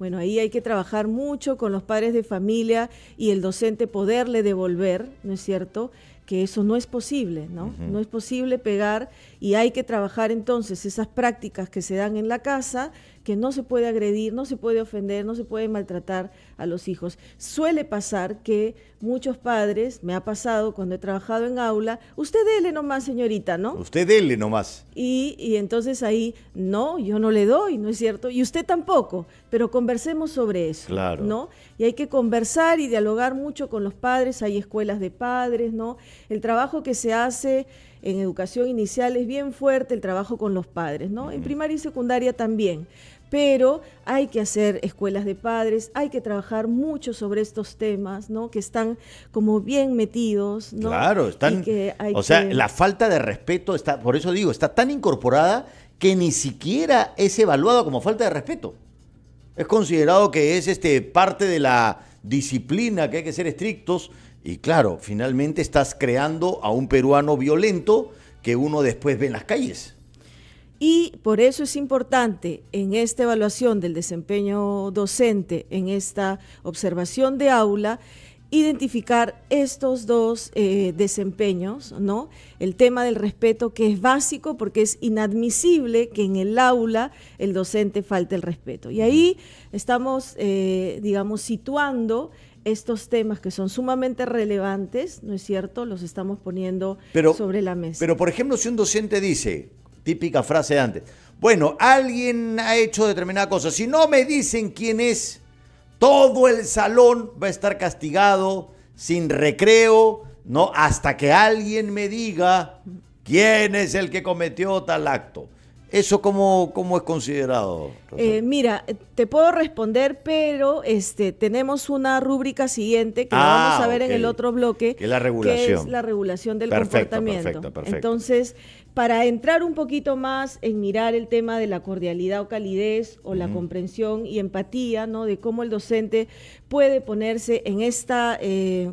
Bueno, ahí hay que trabajar mucho con los padres de familia y el docente poderle devolver, ¿no es cierto?, que eso no es posible, ¿no? No es posible pegar y hay que trabajar entonces esas prácticas que se dan en la casa, que no se puede agredir, no se puede ofender, no se puede maltratar a los hijos. Suele pasar que muchos padres, me ha pasado cuando he trabajado en aula, usted dele nomás, señorita, ¿no? Usted dele nomás. Y entonces ahí, no, yo no le doy, ¿no es cierto? Y usted tampoco, pero conversemos sobre eso, Claro. ¿no? Y hay que conversar y dialogar mucho con los padres, hay escuelas de padres, ¿no? El trabajo que se hace en educación inicial es bien fuerte, el trabajo con los padres, ¿no? En primaria y secundaria también, pero hay que hacer escuelas de padres, hay que trabajar mucho sobre estos temas, ¿no? Que están como bien metidos, ¿no? Claro, están, Y que hay o sea, que- la falta de respeto está, por eso digo, está tan incorporada que ni siquiera es evaluado como falta de respeto. Es considerado que es parte de la disciplina, que hay que ser estrictos, y claro, finalmente estás creando a un peruano violento que uno después ve en las calles. Y por eso es importante en esta evaluación del desempeño docente, en esta observación de aula, identificar estos 2 desempeños, ¿no? El tema del respeto, que es básico porque es inadmisible que en el aula el docente falte el respeto. Y ahí estamos, digamos, situando estos temas que son sumamente relevantes, ¿no es cierto? Los estamos poniendo sobre la mesa. Pero, por ejemplo, si un docente dice, típica frase de antes, bueno, alguien ha hecho determinada cosa, si no me dicen quién es, todo el salón va a estar castigado, sin recreo, ¿no? Hasta que alguien me diga quién es el que cometió tal acto. ¿Eso cómo es considerado, Rosario? Mira, te puedo responder, pero tenemos una rúbrica siguiente que la vamos a ver en el otro bloque, que es la regulación. que es la regulación del comportamiento. Perfecto. Entonces, para entrar un poquito más en mirar el tema de la cordialidad o calidez o la comprensión y empatía, ¿no? De cómo el docente puede ponerse en esta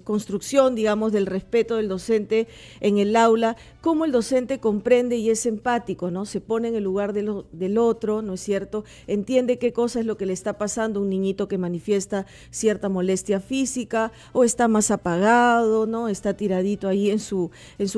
construcción, digamos, del respeto del docente en el aula, cómo el docente comprende y es empático, ¿no? Se pone en el lugar del otro, ¿no es cierto? Entiende qué cosa es lo que le está pasando a un niñito que manifiesta cierta molestia física o está más apagado, ¿no? Está tiradito ahí en su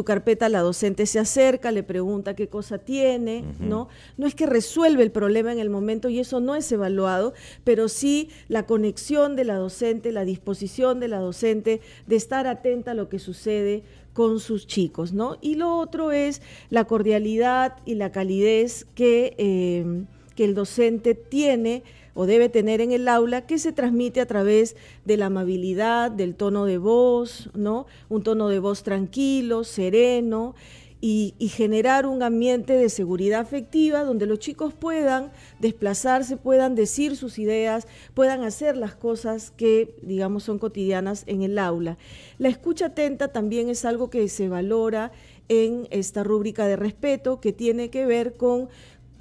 carpeta, la docente se acerca, le pregunta qué cosa tiene, ¿no? No es que resuelve el problema en el momento y eso no es evaluado, pero sí la conexión de la docente, la disposición de la docente de estar atenta a lo que sucede con sus chicos, ¿no? Y lo otro es la cordialidad y la calidez que el docente tiene o debe tener en el aula, que se transmite a través de la amabilidad, del tono de voz, ¿no? Un tono de voz tranquilo, sereno, y generar un ambiente de seguridad afectiva donde los chicos puedan desplazarse, puedan decir sus ideas, puedan hacer las cosas que, digamos, son cotidianas en el aula. La escucha atenta también es algo que se valora en esta rúbrica de respeto, que tiene que ver con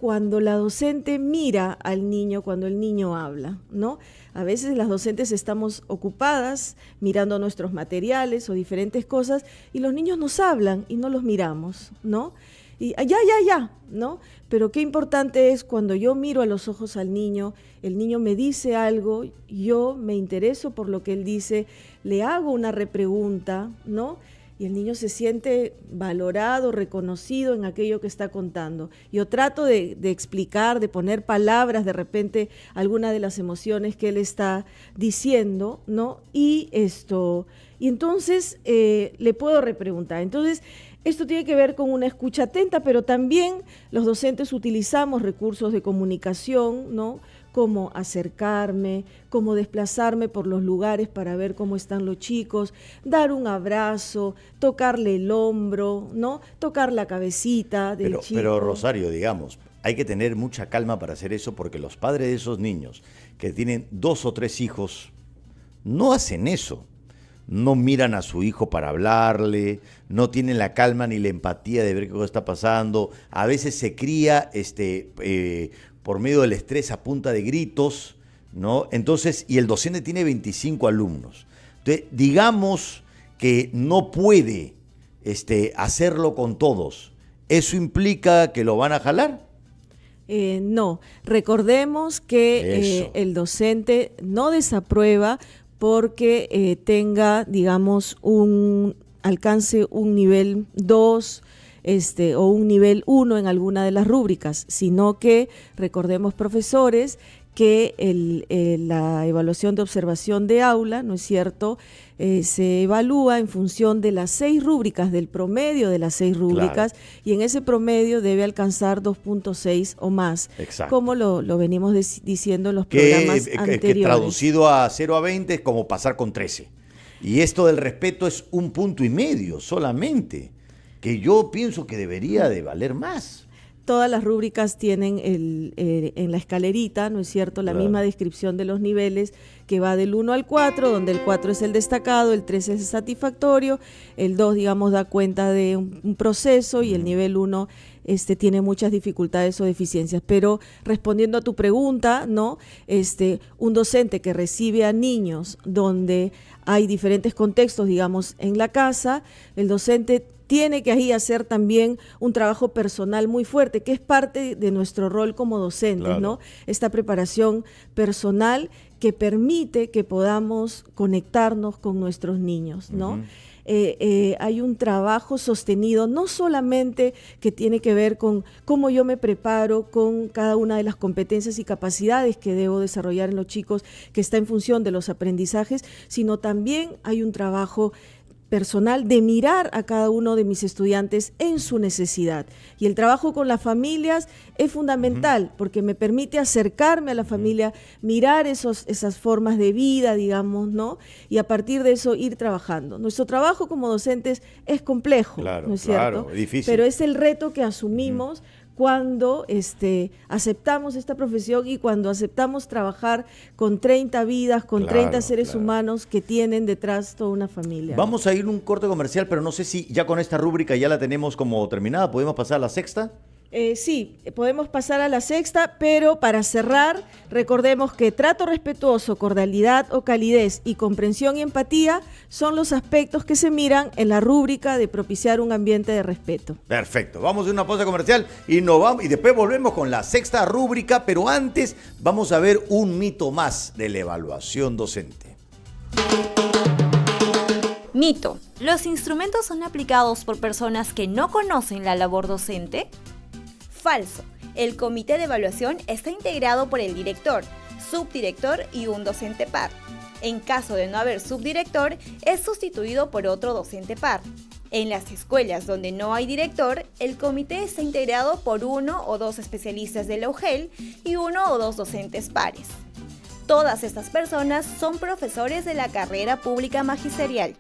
cuando la docente mira al niño, cuando el niño habla, ¿no? A veces las docentes estamos ocupadas mirando nuestros materiales o diferentes cosas y los niños nos hablan y no los miramos, ¿no? Y ya, ¿no? Pero qué importante es cuando yo miro a los ojos al niño, el niño me dice algo, yo me intereso por lo que él dice, le hago una repregunta, ¿no? Y el niño se siente valorado, reconocido en aquello que está contando. Yo trato de explicar, de poner palabras de repente alguna de las emociones que él está diciendo, ¿no? Y entonces le puedo repreguntar. Entonces, esto tiene que ver con una escucha atenta, pero también los docentes utilizamos recursos de comunicación, ¿no? Como acercarme, como desplazarme por los lugares para ver cómo están los chicos, dar un abrazo, tocarle el hombro, ¿no? Tocar la cabecita del chico. Pero Rosario, digamos, hay que tener mucha calma para hacer eso porque los padres de esos niños que tienen 2 o 3 hijos no hacen eso. No miran a su hijo para hablarle, no tienen la calma ni la empatía de ver qué cosa está pasando. A veces se cría por medio del estrés a punta de gritos, ¿no? Entonces, y el docente tiene 25 alumnos. Entonces, digamos que no puede hacerlo con todos. ¿Eso implica que lo van a jalar? No, recordemos que el docente no desaprueba porque tenga, digamos, alcance un nivel 2 o un nivel 1 en alguna de las rúbricas, sino que recordemos, profesores, que la evaluación de observación de aula, ¿no es cierto?, se evalúa en función de las 6 rúbricas, del promedio de las 6 rúbricas, claro. Y en ese promedio debe alcanzar 2.6 o más. Exacto. Como lo venimos diciendo en los programas anteriores. Que traducido a 0 a 20 es como pasar con 13. Y esto del respeto es 1,5 puntos solamente, que yo pienso que debería de valer más. Todas las rúbricas tienen en la escalerita, ¿no es cierto?, la misma descripción de los niveles que va del 1 al 4, donde el 4 es el destacado, el 3 es el satisfactorio, el 2, digamos, da cuenta de un proceso y el nivel 1 tiene muchas dificultades o deficiencias. Pero respondiendo a tu pregunta, ¿no?, un docente que recibe a niños donde hay diferentes contextos, digamos, en la casa, el docente tiene que ahí hacer también un trabajo personal muy fuerte, que es parte de nuestro rol como docentes, claro. ¿No? Esta preparación personal que permite que podamos conectarnos con nuestros niños, ¿no? Uh-huh. Hay un trabajo sostenido, no solamente que tiene que ver con cómo yo me preparo con cada una de las competencias y capacidades que debo desarrollar en los chicos, que está en función de los aprendizajes, sino también hay un trabajo personal de mirar a cada uno de mis estudiantes en su necesidad. Y el trabajo con las familias es fundamental porque me permite acercarme a la familia, mirar esas formas de vida, digamos, ¿no? Y a partir de eso ir trabajando. Nuestro trabajo como docentes es complejo, claro, ¿no es cierto? Claro, difícil. Pero es el reto que asumimos cuando aceptamos esta profesión y cuando aceptamos trabajar con 30 vidas, con 30 seres humanos que tienen detrás toda una familia. Vamos a ir a un corte comercial, pero no sé si ya con esta rúbrica ya la tenemos como terminada. ¿Podemos pasar a la sexta? Sí, podemos pasar a la sexta, pero para cerrar, recordemos que trato respetuoso, cordialidad o calidez y comprensión y empatía son los aspectos que se miran en la rúbrica de propiciar un ambiente de respeto. Perfecto, vamos a una pausa comercial y después volvemos con la sexta rúbrica, pero antes vamos a ver un mito más de la evaluación docente. Mito: ¿los instrumentos son aplicados por personas que no conocen la labor docente? Falso. El comité de evaluación está integrado por el director, subdirector y un docente par. En caso de no haber subdirector, es sustituido por otro docente par. En las escuelas donde no hay director, el comité está integrado por 1 o 2 especialistas de la UGEL y 1 o 2 docentes pares. Todas estas personas son profesores de la carrera pública magisterial.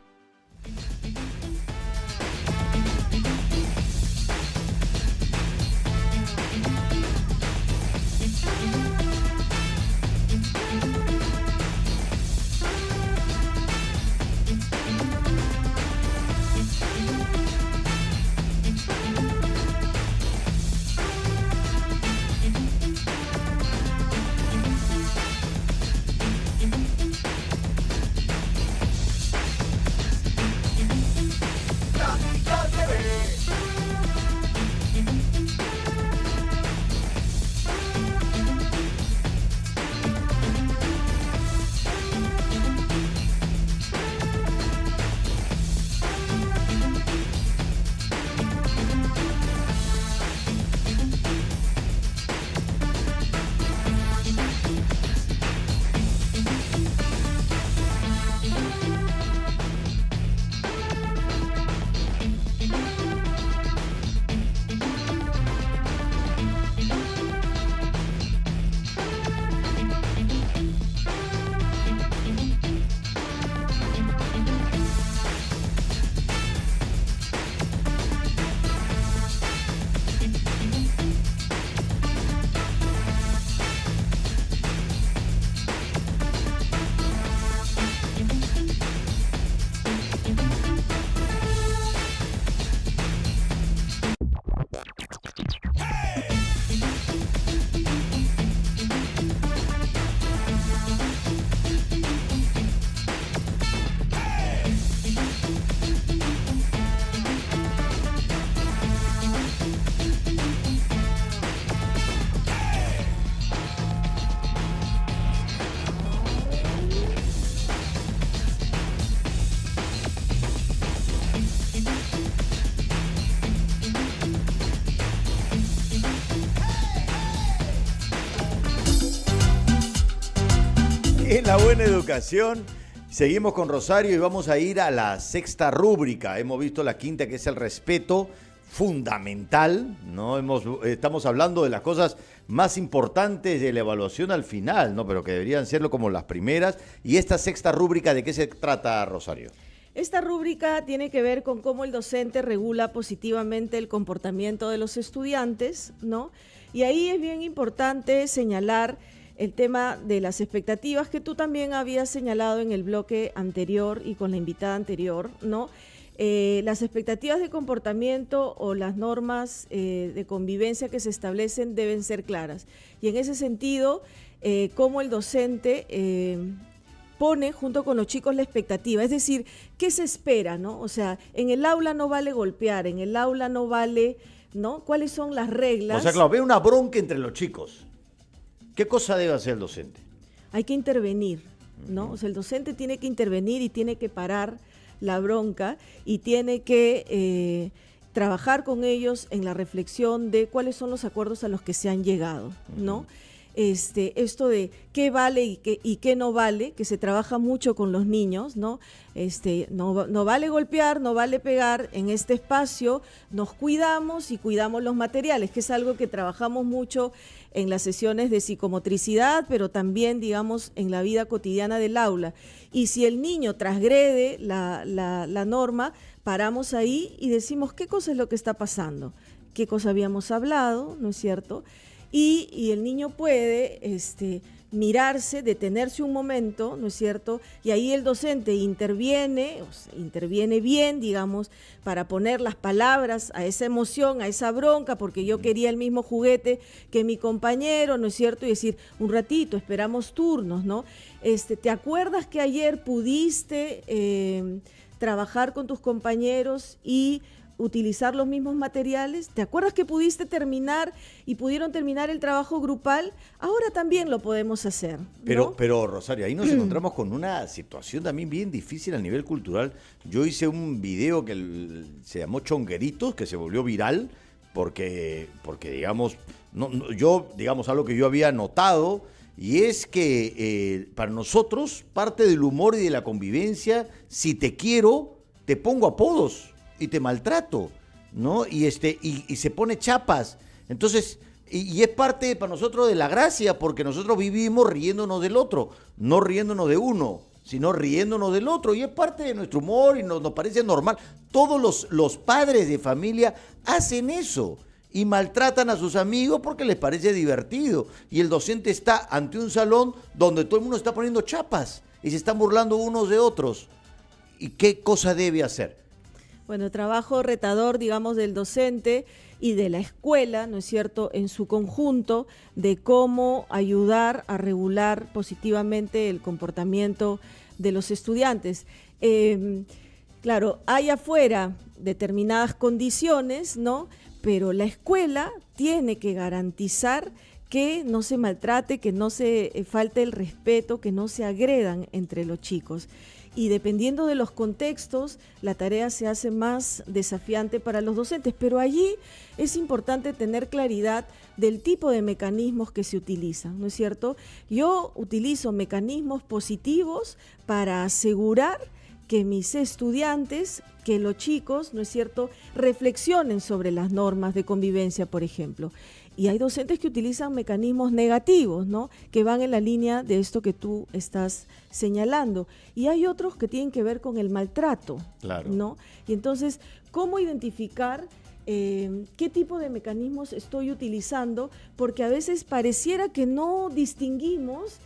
La Buena Educación. Seguimos con Rosario y vamos a ir a la sexta rúbrica. Hemos visto la quinta, que es el respeto fundamental, ¿no? Estamos hablando de las cosas más importantes de la evaluación al final, ¿no? Pero que deberían serlo como las primeras. Y esta sexta rúbrica, ¿de qué se trata, Rosario? Esta rúbrica tiene que ver con cómo el docente regula positivamente el comportamiento de los estudiantes, ¿no? Y ahí es bien importante señalar el tema de las expectativas que tú también habías señalado en el bloque anterior y con la invitada anterior, ¿no? Las expectativas de comportamiento o las normas de convivencia que se establecen deben ser claras. Y en ese sentido, cómo el docente pone junto con los chicos la expectativa, es decir, ¿qué se espera, no? O sea, en el aula no vale golpear, en el aula no vale, ¿no? ¿Cuáles son las reglas? O sea, claro, ve una bronca entre los chicos. ¿Qué cosa debe hacer el docente? Hay que intervenir, ¿no? O sea, el docente tiene que intervenir y tiene que parar la bronca y tiene que trabajar con ellos en la reflexión de cuáles son los acuerdos a los que se han llegado, ¿no? Esto de qué vale y qué no vale, que se trabaja mucho con los niños, ¿no? No vale golpear, no vale pegar, en este espacio nos cuidamos y cuidamos los materiales, que es algo que trabajamos mucho en las sesiones de psicomotricidad, pero también, digamos, en la vida cotidiana del aula. Y si el niño transgrede la norma, paramos ahí y decimos qué cosa es lo que está pasando, qué cosa habíamos hablado, ¿no es cierto? Y el niño puede mirarse, detenerse un momento, ¿no es cierto? Y ahí el docente interviene, o sea, interviene bien, digamos, para poner las palabras a esa emoción, a esa bronca, porque yo quería el mismo juguete que mi compañero, ¿no es cierto? Y decir, un ratito, esperamos turnos, ¿no? ¿Te acuerdas que ayer pudiste trabajar con tus compañeros y utilizar los mismos materiales? ¿Te acuerdas que pudiste terminar y pudieron terminar el trabajo grupal? Ahora también lo podemos hacer, ¿no? Pero Rosario, ahí nos encontramos con una situación también bien difícil a nivel cultural. Yo hice un video que se llamó Chongueritos, que se volvió viral, porque digamos, digamos, algo que yo había notado, y es que para nosotros, parte del humor y de la convivencia, si te quiero, te pongo apodos y te maltrato, ¿no? Y se pone chapas. Entonces, y es parte para nosotros de la gracia, porque nosotros vivimos riéndonos del otro, no riéndonos de uno, sino riéndonos del otro, y es parte de nuestro humor y nos parece normal. Todos los padres de familia hacen eso y maltratan a sus amigos porque les parece divertido, y el docente está ante un salón donde todo el mundo está poniendo chapas y se están burlando unos de otros. ¿Y qué cosa debe hacer? Bueno, trabajo retador, digamos, del docente y de la escuela, ¿no es cierto?, en su conjunto, de cómo ayudar a regular positivamente el comportamiento de los estudiantes. Claro, hay afuera determinadas condiciones, ¿no?, pero la escuela tiene que garantizar que no se maltrate, que no se falte el respeto, que no se agredan entre los chicos. Y dependiendo de los contextos, la tarea se hace más desafiante para los docentes, pero allí es importante tener claridad del tipo de mecanismos que se utilizan, ¿no es cierto? Yo utilizo mecanismos positivos para asegurar que mis estudiantes, que los chicos, ¿no es cierto?, reflexionen sobre las normas de convivencia, por ejemplo. Y hay docentes que utilizan mecanismos negativos, ¿no?, que van en la línea de esto que tú estás señalando. Y hay otros que tienen que ver con el maltrato, claro, ¿no? Y entonces, ¿cómo identificar qué tipo de mecanismos estoy utilizando? Porque a veces pareciera que no distinguimos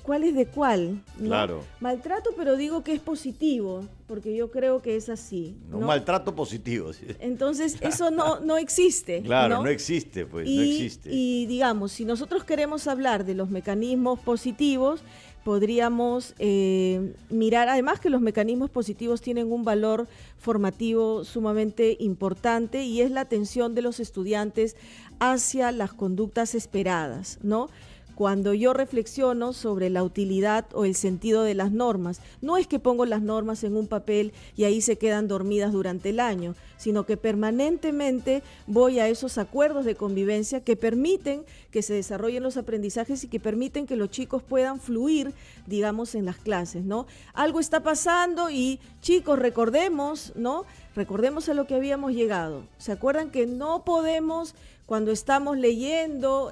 cuál es de cuál, ¿no? Claro. Maltrato, pero digo que es positivo, porque yo creo que es así, ¿no? Un maltrato positivo. Sí. Entonces, eso no existe. Claro, no existe, pues, y, no existe. Y digamos, si nosotros queremos hablar de los mecanismos positivos, podríamos mirar, además que los mecanismos positivos tienen un valor formativo sumamente importante, y es la atención de los estudiantes hacia las conductas esperadas, ¿no? cuando yo reflexiono sobre la utilidad o el sentido de las normas. No es que pongo las normas en un papel y ahí se quedan dormidas durante el año, sino que permanentemente voy a esos acuerdos de convivencia que permiten que se desarrollen los aprendizajes y que permiten que los chicos puedan fluir, digamos, en las clases, ¿no? Algo está pasando y, chicos, recordemos, ¿no? Recordemos a lo que habíamos llegado. ¿Se acuerdan que no podemos, cuando estamos leyendo,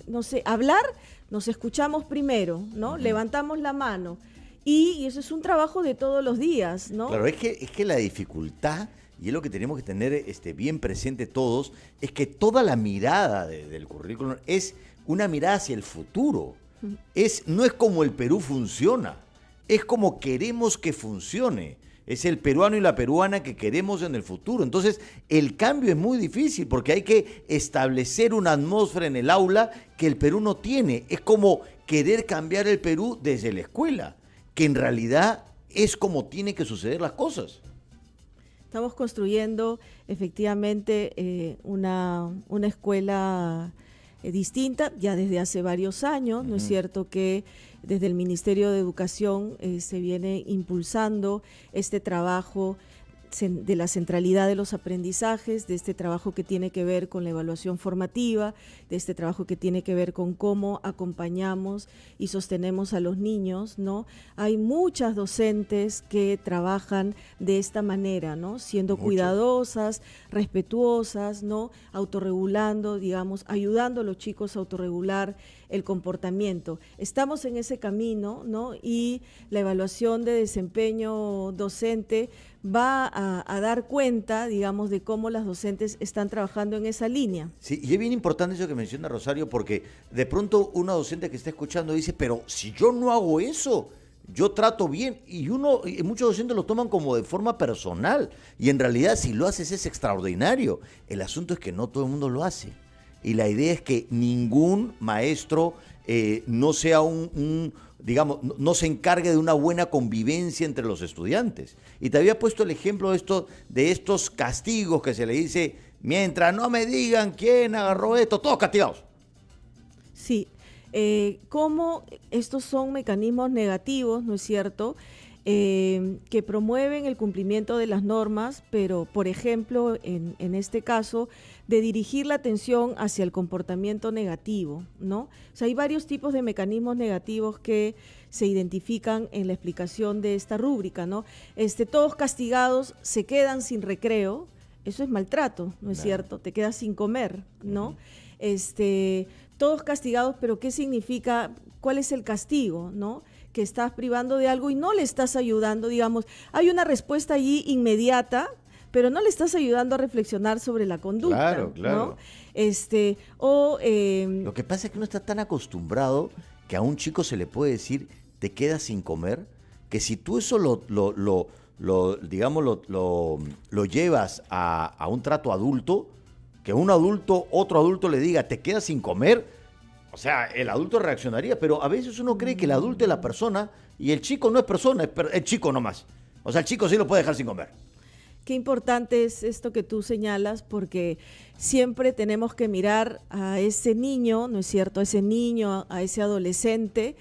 no sé, hablar, nos escuchamos primero, ¿no? Levantamos la mano. Y eso es un trabajo de todos los días, ¿no? Claro, es que la dificultad, y es lo que tenemos que tener bien presente todos, es que toda la mirada del currículum es una mirada hacia el futuro. No es como el Perú funciona, es como queremos que funcione. Es el peruano y la peruana que queremos en el futuro. Entonces, el cambio es muy difícil porque hay que establecer una atmósfera en el aula que el Perú no tiene. Es como querer cambiar el Perú desde la escuela, que en realidad es como tienen que suceder las cosas. Estamos construyendo efectivamente una escuela distinta ya desde hace varios años, ¿no es cierto? Que desde el Ministerio de Educación se viene impulsando este trabajo de la centralidad de los aprendizajes, de este trabajo que tiene que ver con la evaluación formativa, de este trabajo que tiene que ver con cómo acompañamos y sostenemos a los niños, ¿no? Hay muchas docentes que trabajan de esta manera, ¿no? Siendo cuidadosas, respetuosas, ¿no? Autorregulando, digamos, ayudando a los chicos a autorregular el comportamiento. Estamos en ese camino, ¿no? Y la evaluación de desempeño docente va a dar cuenta, digamos, de cómo las docentes están trabajando en esa línea. Sí, y es bien importante eso que menciona Rosario, porque de pronto una docente que está escuchando dice, pero si yo no hago eso, yo trato bien, y muchos docentes lo toman como de forma personal, y en realidad si lo haces es extraordinario. El asunto es que no todo el mundo lo hace. Y la idea es que ningún maestro no sea digamos, no se encargue de una buena convivencia entre los estudiantes. Y te había puesto el ejemplo de estos castigos que se le dice, mientras no me digan quién agarró esto, todos castigados. Sí, como estos son mecanismos negativos, ¿no es cierto?, que promueven el cumplimiento de las normas, pero, por ejemplo, en este caso, de dirigir la atención hacia el comportamiento negativo, ¿no? O sea, hay varios tipos de mecanismos negativos que se identifican en la explicación de esta rúbrica, ¿no? Todos castigados se quedan sin recreo, eso es maltrato, ¿no es cierto? Te quedas sin comer, ¿no? Todos castigados, pero ¿qué significa? ¿Cuál es el castigo, no? Que estás privando de algo y no le estás ayudando, digamos, hay una respuesta allí inmediata, pero no le estás ayudando a reflexionar sobre la conducta. Claro. ¿No? Lo que pasa es que uno está tan acostumbrado que a un chico se le puede decir, te quedas sin comer, que si tú eso lo llevas a un trato adulto, que otro adulto le diga, te quedas sin comer, o sea, el adulto reaccionaría, pero a veces uno cree que el adulto es la persona y el chico no es persona, es chico nomás. O sea, el chico sí lo puede dejar sin comer. Qué importante es esto que tú señalas, porque siempre tenemos que mirar a ese niño, ¿no es cierto? A ese niño, a ese adolescente,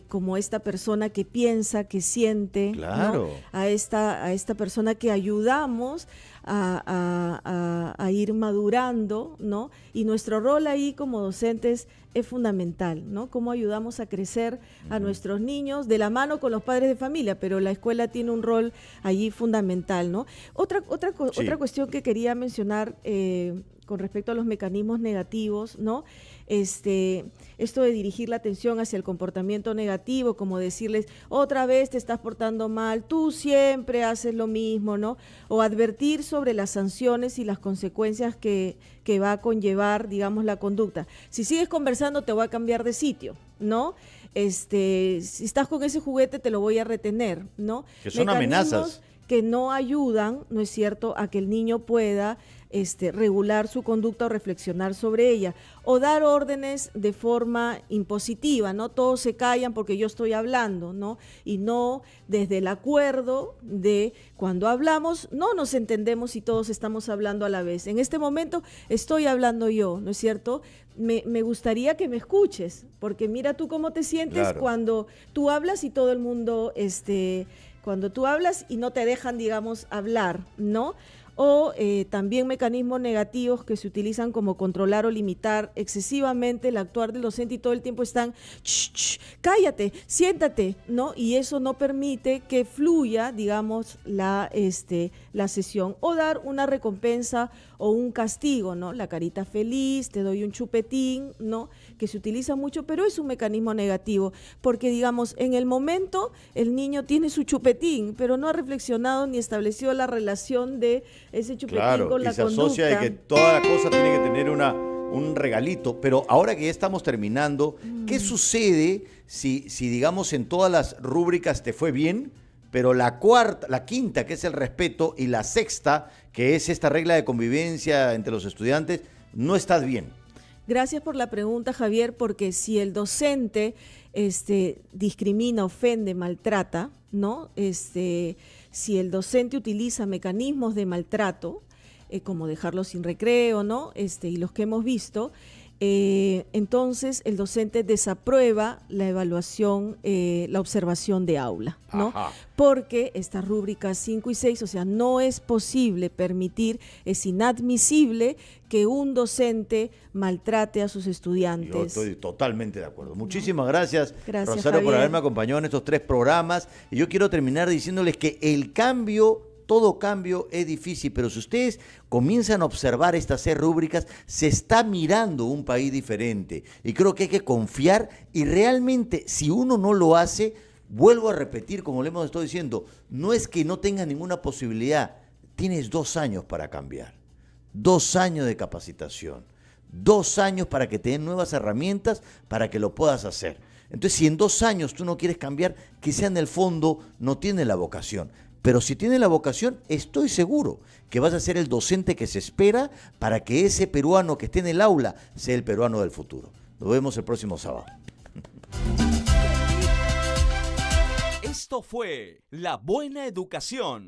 como esta persona que piensa, que siente, claro, ¿no? A esta persona que ayudamos a ir madurando, ¿no? Y nuestro rol ahí como docentes es fundamental, ¿no? Cómo ayudamos a crecer a nuestros niños de la mano con los padres de familia, pero la escuela tiene un rol allí fundamental, ¿no? Otra cuestión que quería mencionar con respecto a los mecanismos negativos, ¿no? Esto de dirigir la atención hacia el comportamiento negativo, como decirles, otra vez te estás portando mal, tú siempre haces lo mismo, ¿no? O advertir sobre las sanciones y las consecuencias que va a conllevar, digamos, la conducta. Si sigues conversando, te voy a cambiar de sitio, ¿no? Si estás con ese juguete, te lo voy a retener, ¿no? Que son amenazas. Que no ayudan, ¿no es cierto?, a que el niño pueda regular su conducta o reflexionar sobre ella, o dar órdenes de forma impositiva, ¿no? Todos se callan porque yo estoy hablando, ¿no? Y no desde el acuerdo de cuando hablamos, no nos entendemos y todos estamos hablando a la vez. En este momento estoy hablando yo, ¿no es cierto? Me gustaría que me escuches, porque mira tú cómo te sientes Claro. cuando tú hablas y todo el mundo, cuando tú hablas y no te dejan, digamos, hablar, ¿no? O también mecanismos negativos que se utilizan como controlar o limitar excesivamente el actuar del docente y todo el tiempo están, cállate, siéntate, ¿no? Y eso no permite que fluya, digamos, la sesión. O dar una recompensa o un castigo, ¿no? La carita feliz, te doy un chupetín, ¿no? Que se utiliza mucho, pero es un mecanismo negativo, porque, digamos, en el momento el niño tiene su chupetín, pero no ha reflexionado ni establecido la relación de ese chupetín Claro, con y la se conducta. asocia de que toda la cosa tiene que tener un regalito. Pero ahora que ya estamos terminando, ¿qué sucede si digamos en todas las rúbricas te fue bien, pero la quinta, que es el respeto, y la sexta, que es esta regla de convivencia entre los estudiantes, no estás bien? Gracias por la pregunta, Javier, porque si el docente discrimina, ofende, maltrata, ¿no? Si el docente utiliza mecanismos de maltrato, como dejarlo sin recreo, ¿no? Y los que hemos visto, entonces el docente desaprueba la evaluación, la observación de aula, ¿no? Ajá. Porque estas rúbricas 5 y 6, o sea, no es posible permitir, es inadmisible que un docente maltrate a sus estudiantes. Yo estoy totalmente de acuerdo. Muchísimas gracias, Gracias, Rosario, por Javier. haberme acompañado en estos 3 programas. Y yo quiero terminar diciéndoles que el cambio, todo cambio es difícil, pero si ustedes comienzan a observar estas 6 rúbricas, se está mirando un país diferente. Y creo que hay que confiar, y realmente, si uno no lo hace, vuelvo a repetir, como le hemos estado diciendo, no es que no tenga ninguna posibilidad. Tienes 2 años para cambiar, 2 años de capacitación, 2 años para que te den nuevas herramientas para que lo puedas hacer. Entonces, si en 2 años tú no quieres cambiar, quizá en el fondo no tiene la vocación. Pero si tiene la vocación, estoy seguro que vas a ser el docente que se espera para que ese peruano que esté en el aula sea el peruano del futuro. Nos vemos el próximo sábado. Esto fue La Buena Educación.